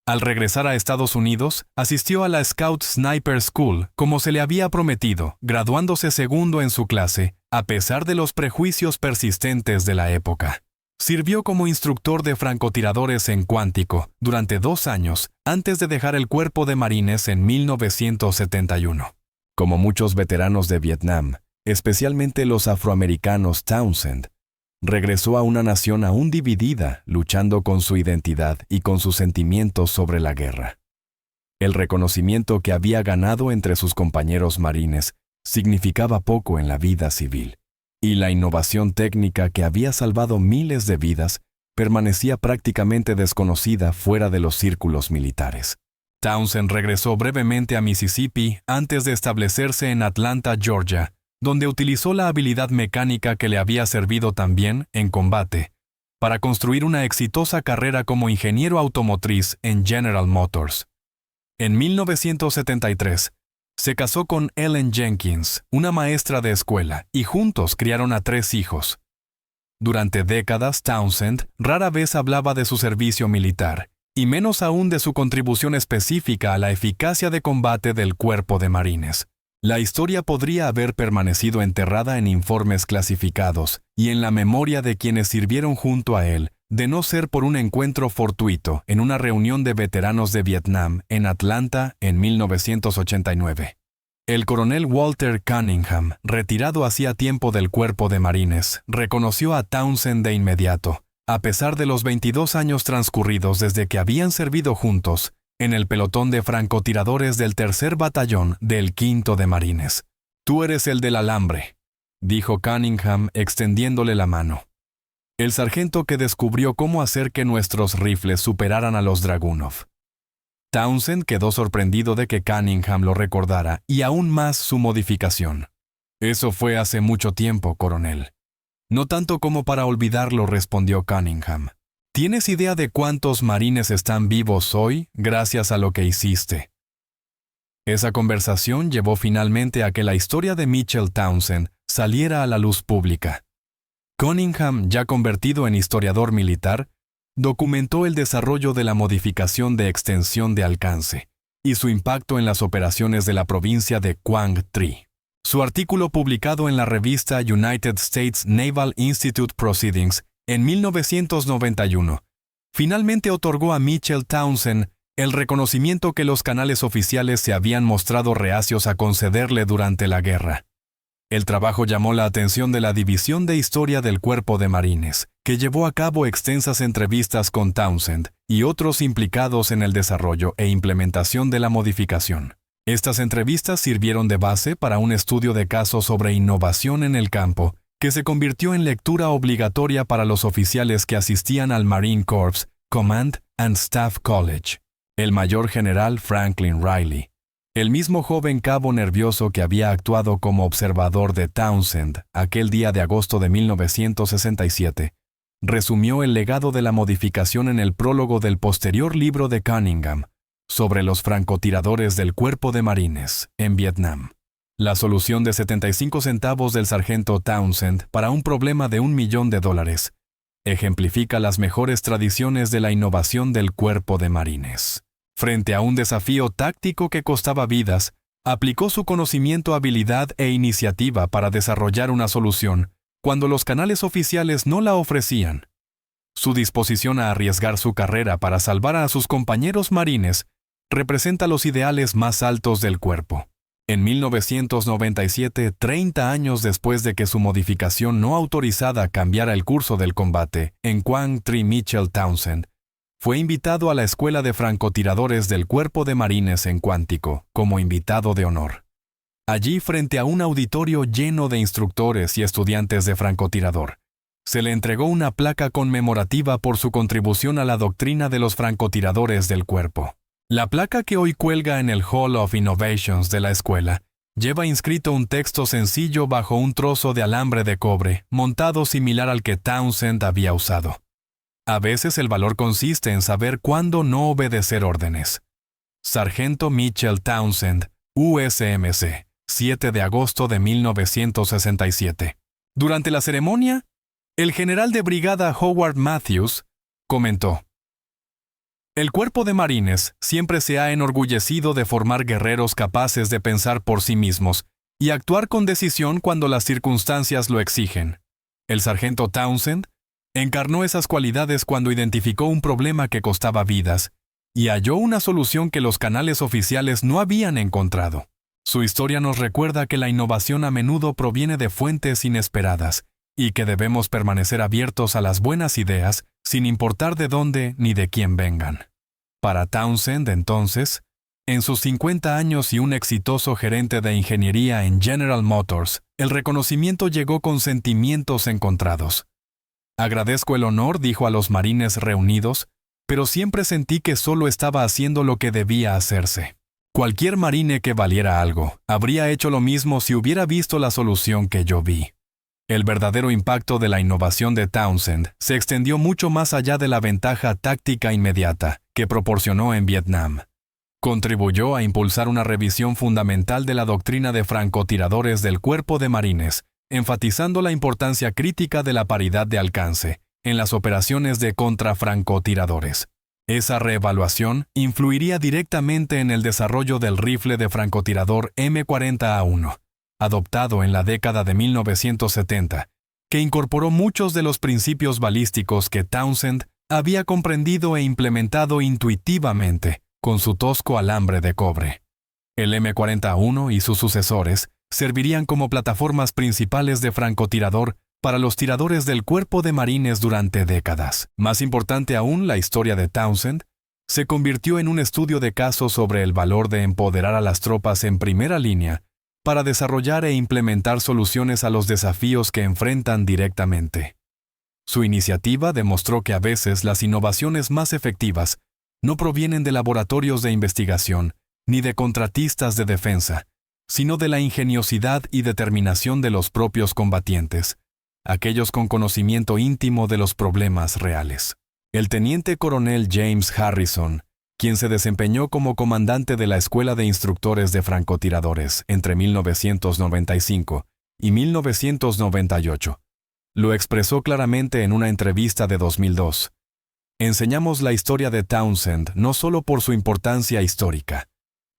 Al regresar a Estados Unidos, asistió a la Scout Sniper School como se le había prometido, graduándose segundo en su clase, a pesar de los prejuicios persistentes de la época. Sirvió como instructor de francotiradores en Quantico durante 2 años antes de dejar el Cuerpo de Marines en 1971. Como muchos veteranos de Vietnam, especialmente los afroamericanos, Townsend regresó a una nación aún dividida, luchando con su identidad y con sus sentimientos sobre la guerra. El reconocimiento que había ganado entre sus compañeros marines significaba poco en la vida civil, y la innovación técnica que había salvado miles de vidas permanecía prácticamente desconocida fuera de los círculos militares. Townsend regresó brevemente a Mississippi antes de establecerse en Atlanta, Georgia, donde utilizó la habilidad mecánica que le había servido también en combate para construir una exitosa carrera como ingeniero automotriz en General Motors. En 1973, se casó con Ellen Jenkins, una maestra de escuela, y juntos criaron a 3 hijos. Durante décadas, Townsend rara vez hablaba de su servicio militar, y menos aún de su contribución específica a la eficacia de combate del Cuerpo de Marines. La historia podría haber permanecido enterrada en informes clasificados y en la memoria de quienes sirvieron junto a él, de no ser por un encuentro fortuito en una reunión de veteranos de Vietnam en Atlanta en 1989. El coronel Walter Cunningham, retirado hacía tiempo del Cuerpo de Marines, reconoció a Townsend de inmediato, a pesar de los 22 años transcurridos desde que habían servido juntos en el pelotón de francotiradores del 3er Batallón del 5º de Marines. «Tú eres el del alambre», dijo Cunningham extendiéndole la mano. El sargento que descubrió cómo hacer que nuestros rifles superaran a los Dragunov. Townsend quedó sorprendido de que Cunningham lo recordara y aún más su modificación. «Eso fue hace mucho tiempo, coronel». «No tanto como para olvidarlo», respondió Cunningham. «¿Tienes idea de cuántos marines están vivos hoy gracias a lo que hiciste?» Esa conversación llevó finalmente a que la historia de Mitchell Townsend saliera a la luz pública. Cunningham, ya convertido en historiador militar, documentó el desarrollo de la modificación de extensión de alcance y su impacto en las operaciones de la provincia de Quang Tri. Su artículo publicado en la revista United States Naval Institute Proceedings en 1991 finalmente otorgó a Mitchell Townsend el reconocimiento que los canales oficiales se habían mostrado reacios a concederle durante la guerra. El trabajo llamó la atención de la División de Historia del Cuerpo de Marines, que llevó a cabo extensas entrevistas con Townsend y otros implicados en el desarrollo e implementación de la modificación. Estas entrevistas sirvieron de base para un estudio de casos sobre innovación en el campo, que se convirtió en lectura obligatoria para los oficiales que asistían al Marine Corps Command and Staff College. El mayor general Franklin Riley, el mismo joven cabo nervioso que había actuado como observador de Townsend aquel día de agosto de 1967, resumió el legado de la modificación en el prólogo del posterior libro de Cunningham sobre los francotiradores del Cuerpo de Marines en Vietnam. La solución de 75 centavos del sargento Townsend para un problema de $1 millón ejemplifica las mejores tradiciones de la innovación del Cuerpo de Marines. Frente a un desafío táctico que costaba vidas, aplicó su conocimiento, habilidad e iniciativa para desarrollar una solución cuando los canales oficiales no la ofrecían. Su disposición a arriesgar su carrera para salvar a sus compañeros marines representa los ideales más altos del cuerpo. En 1997, 30 años después de que su modificación no autorizada cambiara el curso del combate en Quang Tri, Mitchell Townsend fue invitado a la Escuela de Francotiradores del Cuerpo de Marines en Quantico como invitado de honor. Allí, frente a un auditorio lleno de instructores y estudiantes de francotirador, se le entregó una placa conmemorativa por su contribución a la doctrina de los francotiradores del cuerpo. La placa, que hoy cuelga en el Hall of Innovations de la escuela, lleva inscrito un texto sencillo bajo un trozo de alambre de cobre, montado similar al que Townsend había usado. A veces el valor consiste en saber cuándo no obedecer órdenes. Sargento Mitchell Townsend, USMC, 7 de agosto de 1967. Durante la ceremonia, el general de brigada Howard Matthews comentó: «El Cuerpo de Marines siempre se ha enorgullecido de formar guerreros capaces de pensar por sí mismos y actuar con decisión cuando las circunstancias lo exigen. El sargento Townsend encarnó esas cualidades cuando identificó un problema que costaba vidas y halló una solución que los canales oficiales no habían encontrado. Su historia nos recuerda que la innovación a menudo proviene de fuentes inesperadas y que debemos permanecer abiertos a las buenas ideas sin importar de dónde ni de quién vengan». Para Townsend, entonces, en sus 50 años y un exitoso gerente de ingeniería en General Motors, el reconocimiento llegó con sentimientos encontrados. «Agradezco el honor», dijo a los marines reunidos, «pero siempre sentí que solo estaba haciendo lo que debía hacerse. Cualquier marine que valiera algo habría hecho lo mismo si hubiera visto la solución que yo vi». El verdadero impacto de la innovación de Townsend se extendió mucho más allá de la ventaja táctica inmediata que proporcionó en Vietnam. Contribuyó a impulsar una revisión fundamental de la doctrina de francotiradores del Cuerpo de Marines, enfatizando la importancia crítica de la paridad de alcance en las operaciones de contrafrancotiradores. Esa reevaluación influiría directamente en el desarrollo del rifle de francotirador M40A1, adoptado en la década de 1970, que incorporó muchos de los principios balísticos que Townsend había comprendido e implementado intuitivamente con su tosco alambre de cobre. El M40A1 y sus sucesores servirían como plataformas principales de francotirador para los tiradores del Cuerpo de Marines durante décadas. Más importante aún, la historia de Townsend se convirtió en un estudio de caso sobre el valor de empoderar a las tropas en primera línea para desarrollar e implementar soluciones a los desafíos que enfrentan directamente. Su iniciativa demostró que a veces las innovaciones más efectivas no provienen de laboratorios de investigación ni de contratistas de defensa, sino de la ingeniosidad y determinación de los propios combatientes, aquellos con conocimiento íntimo de los problemas reales. El teniente coronel James Harrison, quien se desempeñó como comandante de la Escuela de Instructores de Francotiradores entre 1995 y 1998, lo expresó claramente en una entrevista de 2002. Enseñamos la historia de Townsend no solo por su importancia histórica,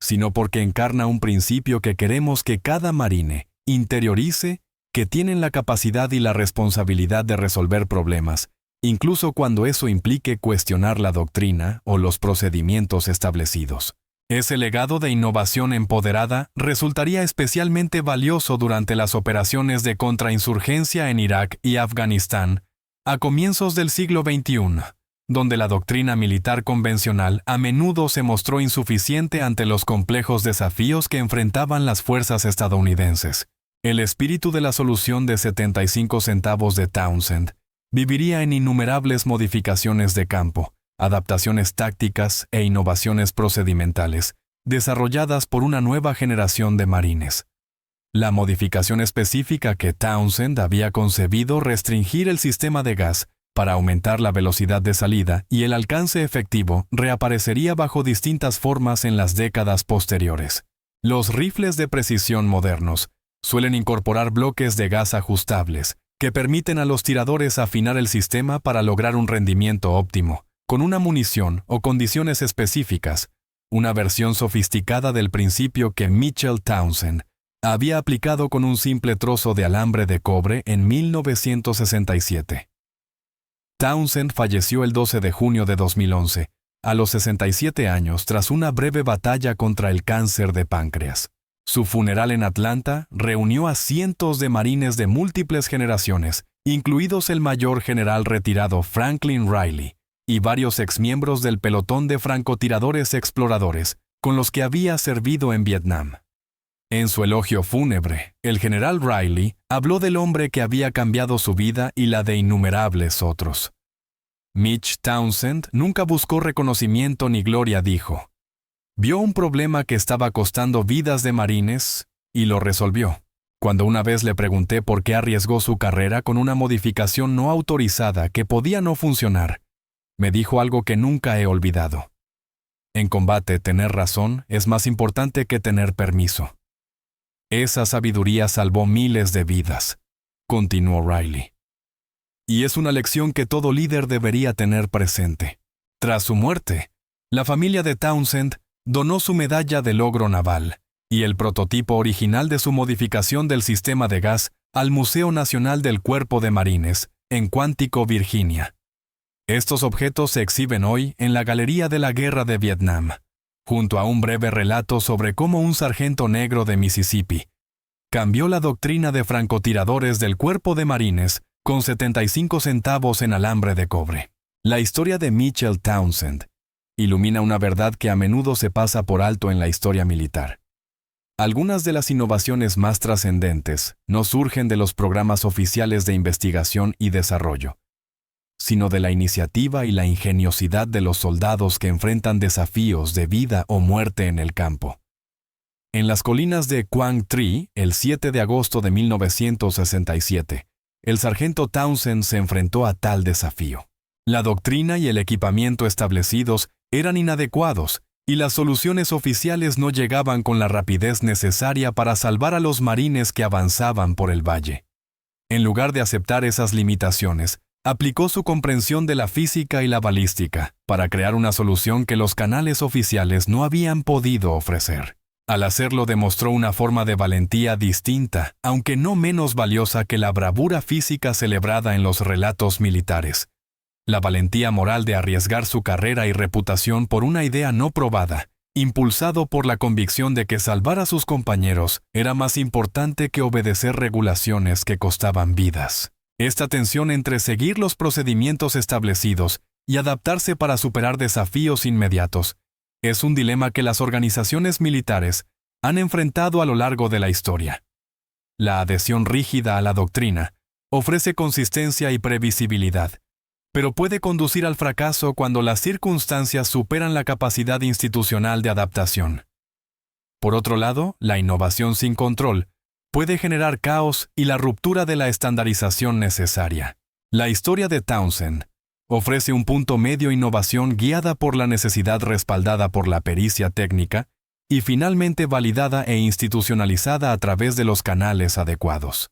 sino porque encarna un principio que queremos que cada marine interiorice, que tienen la capacidad y la responsabilidad de resolver problemas, incluso cuando eso implique cuestionar la doctrina o los procedimientos establecidos. Ese legado de innovación empoderada resultaría especialmente valioso durante las operaciones de contrainsurgencia en Irak y Afganistán a comienzos del siglo XXI, donde la doctrina militar convencional a menudo se mostró insuficiente ante los complejos desafíos que enfrentaban las fuerzas estadounidenses. El espíritu de la solución de 75 centavos de Townsend viviría en innumerables modificaciones de campo, adaptaciones tácticas e innovaciones procedimentales, desarrolladas por una nueva generación de marines. La modificación específica que Townsend había concebido restringir el sistema de gas para aumentar la velocidad de salida y el alcance efectivo reaparecería bajo distintas formas en las décadas posteriores. Los rifles de precisión modernos suelen incorporar bloques de gas ajustables que permiten a los tiradores afinar el sistema para lograr un rendimiento óptimo, con una munición o condiciones específicas, una versión sofisticada del principio que Mitchell Townsend había aplicado con un simple trozo de alambre de cobre en 1967. Townsend falleció el 12 de junio de 2011, a los 67 años tras una breve batalla contra el cáncer de páncreas. Su funeral en Atlanta reunió a cientos de marines de múltiples generaciones, incluidos el mayor general retirado Franklin Riley, y varios exmiembros del pelotón de francotiradores exploradores con los que había servido en Vietnam. En su elogio fúnebre, el general Riley habló del hombre que había cambiado su vida y la de innumerables otros. Mitch Townsend nunca buscó reconocimiento ni gloria, dijo. Vio un problema que estaba costando vidas de marines y lo resolvió. Cuando una vez le pregunté por qué arriesgó su carrera con una modificación no autorizada que podía no funcionar, me dijo algo que nunca he olvidado. En combate, tener razón es más importante que tener permiso. Esa sabiduría salvó miles de vidas, continuó Riley. Y es una lección que todo líder debería tener presente. Tras su muerte, la familia de Townsend donó su medalla de logro naval y el prototipo original de su modificación del sistema de gas al Museo Nacional del Cuerpo de Marines, en Quantico, Virginia. Estos objetos se exhiben hoy en la Galería de la Guerra de Vietnam, junto a un breve relato sobre cómo un sargento negro de Mississippi cambió la doctrina de francotiradores del Cuerpo de Marines con 75 centavos en alambre de cobre. La historia de Mitchell Townsend ilumina una verdad que a menudo se pasa por alto en la historia militar. Algunas de las innovaciones más trascendentes no surgen de los programas oficiales de investigación y desarrollo, sino de la iniciativa y la ingeniosidad de los soldados que enfrentan desafíos de vida o muerte en el campo. En las colinas de Quang Tri, el 7 de agosto de 1967, el sargento Townsend se enfrentó a tal desafío. La doctrina y el equipamiento establecidos eran inadecuados y las soluciones oficiales no llegaban con la rapidez necesaria para salvar a los marines que avanzaban por el valle. En lugar de aceptar esas limitaciones, aplicó su comprensión de la física y la balística para crear una solución que los canales oficiales no habían podido ofrecer. Al hacerlo demostró una forma de valentía distinta, aunque no menos valiosa que la bravura física celebrada en los relatos militares. La valentía moral de arriesgar su carrera y reputación por una idea no probada, impulsado por la convicción de que salvar a sus compañeros era más importante que obedecer regulaciones que costaban vidas. Esta tensión entre seguir los procedimientos establecidos y adaptarse para superar desafíos inmediatos es un dilema que las organizaciones militares han enfrentado a lo largo de la historia. La adhesión rígida a la doctrina ofrece consistencia y previsibilidad, pero puede conducir al fracaso cuando las circunstancias superan la capacidad institucional de adaptación. Por otro lado, la innovación sin control puede generar caos y la ruptura de la estandarización necesaria. La historia de Townsend ofrece un punto medio: innovación guiada por la necesidad, respaldada por la pericia técnica y finalmente validada e institucionalizada a través de los canales adecuados.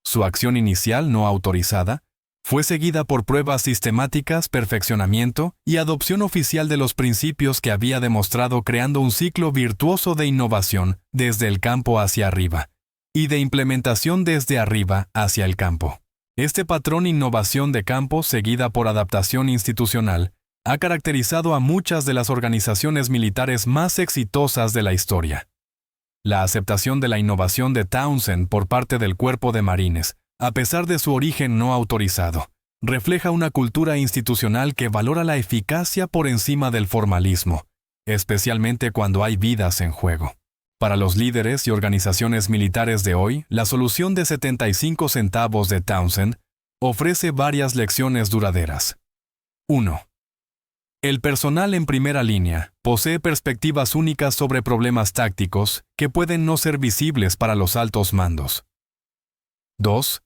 Su acción inicial no autorizada fue seguida por pruebas sistemáticas, perfeccionamiento y adopción oficial de los principios que había demostrado, creando un ciclo virtuoso de innovación desde el campo hacia arriba y de implementación desde arriba hacia el campo. Este patrón innovación de campo seguida por adaptación institucional ha caracterizado a muchas de las organizaciones militares más exitosas de la historia. La aceptación de la innovación de Townsend por parte del Cuerpo de Marines, a pesar de su origen no autorizado, refleja una cultura institucional que valora la eficacia por encima del formalismo, especialmente cuando hay vidas en juego. Para los líderes y organizaciones militares de hoy, la solución de 75 centavos de Townsend ofrece varias lecciones duraderas. 1. El personal en primera línea posee perspectivas únicas sobre problemas tácticos que pueden no ser visibles para los altos mandos. 2.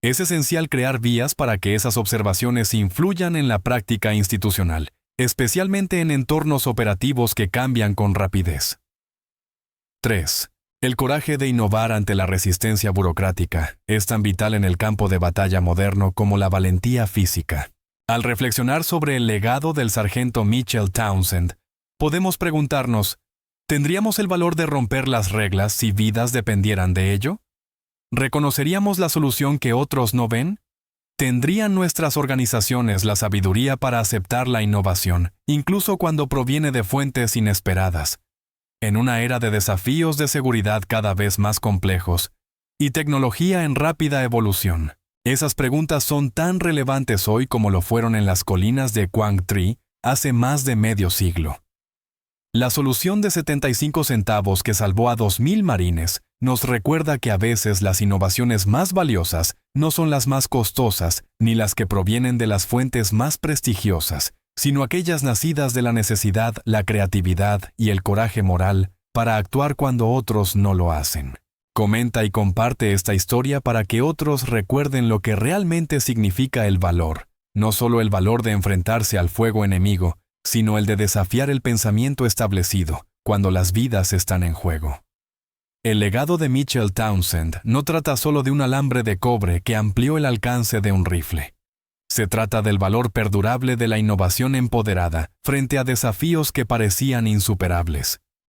Es esencial crear vías para que esas observaciones influyan en la práctica institucional, especialmente en entornos operativos que cambian con rapidez. 3. El coraje de innovar ante la resistencia burocrática es tan vital en el campo de batalla moderno como la valentía física. Al reflexionar sobre el legado del sargento Mitchell Townsend, podemos preguntarnos, ¿tendríamos el valor de romper las reglas si vidas dependieran de ello? ¿Reconoceríamos la solución que otros no ven? ¿Tendrían nuestras organizaciones la sabiduría para aceptar la innovación, incluso cuando proviene de fuentes inesperadas? En una era de desafíos de seguridad cada vez más complejos y tecnología en rápida evolución, esas preguntas son tan relevantes hoy como lo fueron en las colinas de Quang Tri hace más de medio siglo. La solución de 75 centavos que salvó a 2,000 marines nos recuerda que a veces las innovaciones más valiosas no son las más costosas ni las que provienen de las fuentes más prestigiosas, sino aquellas nacidas de la necesidad, la creatividad y el coraje moral para actuar cuando otros no lo hacen. Comenta y comparte esta historia para que otros recuerden lo que realmente significa el valor, no solo el valor de enfrentarse al fuego enemigo, sino el de desafiar el pensamiento establecido cuando las vidas están en juego. El legado de Mitchell Townsend no trata solo de un alambre de cobre que amplió el alcance de un rifle. Se trata del valor perdurable de la innovación empoderada frente a desafíos que parecían insuperables.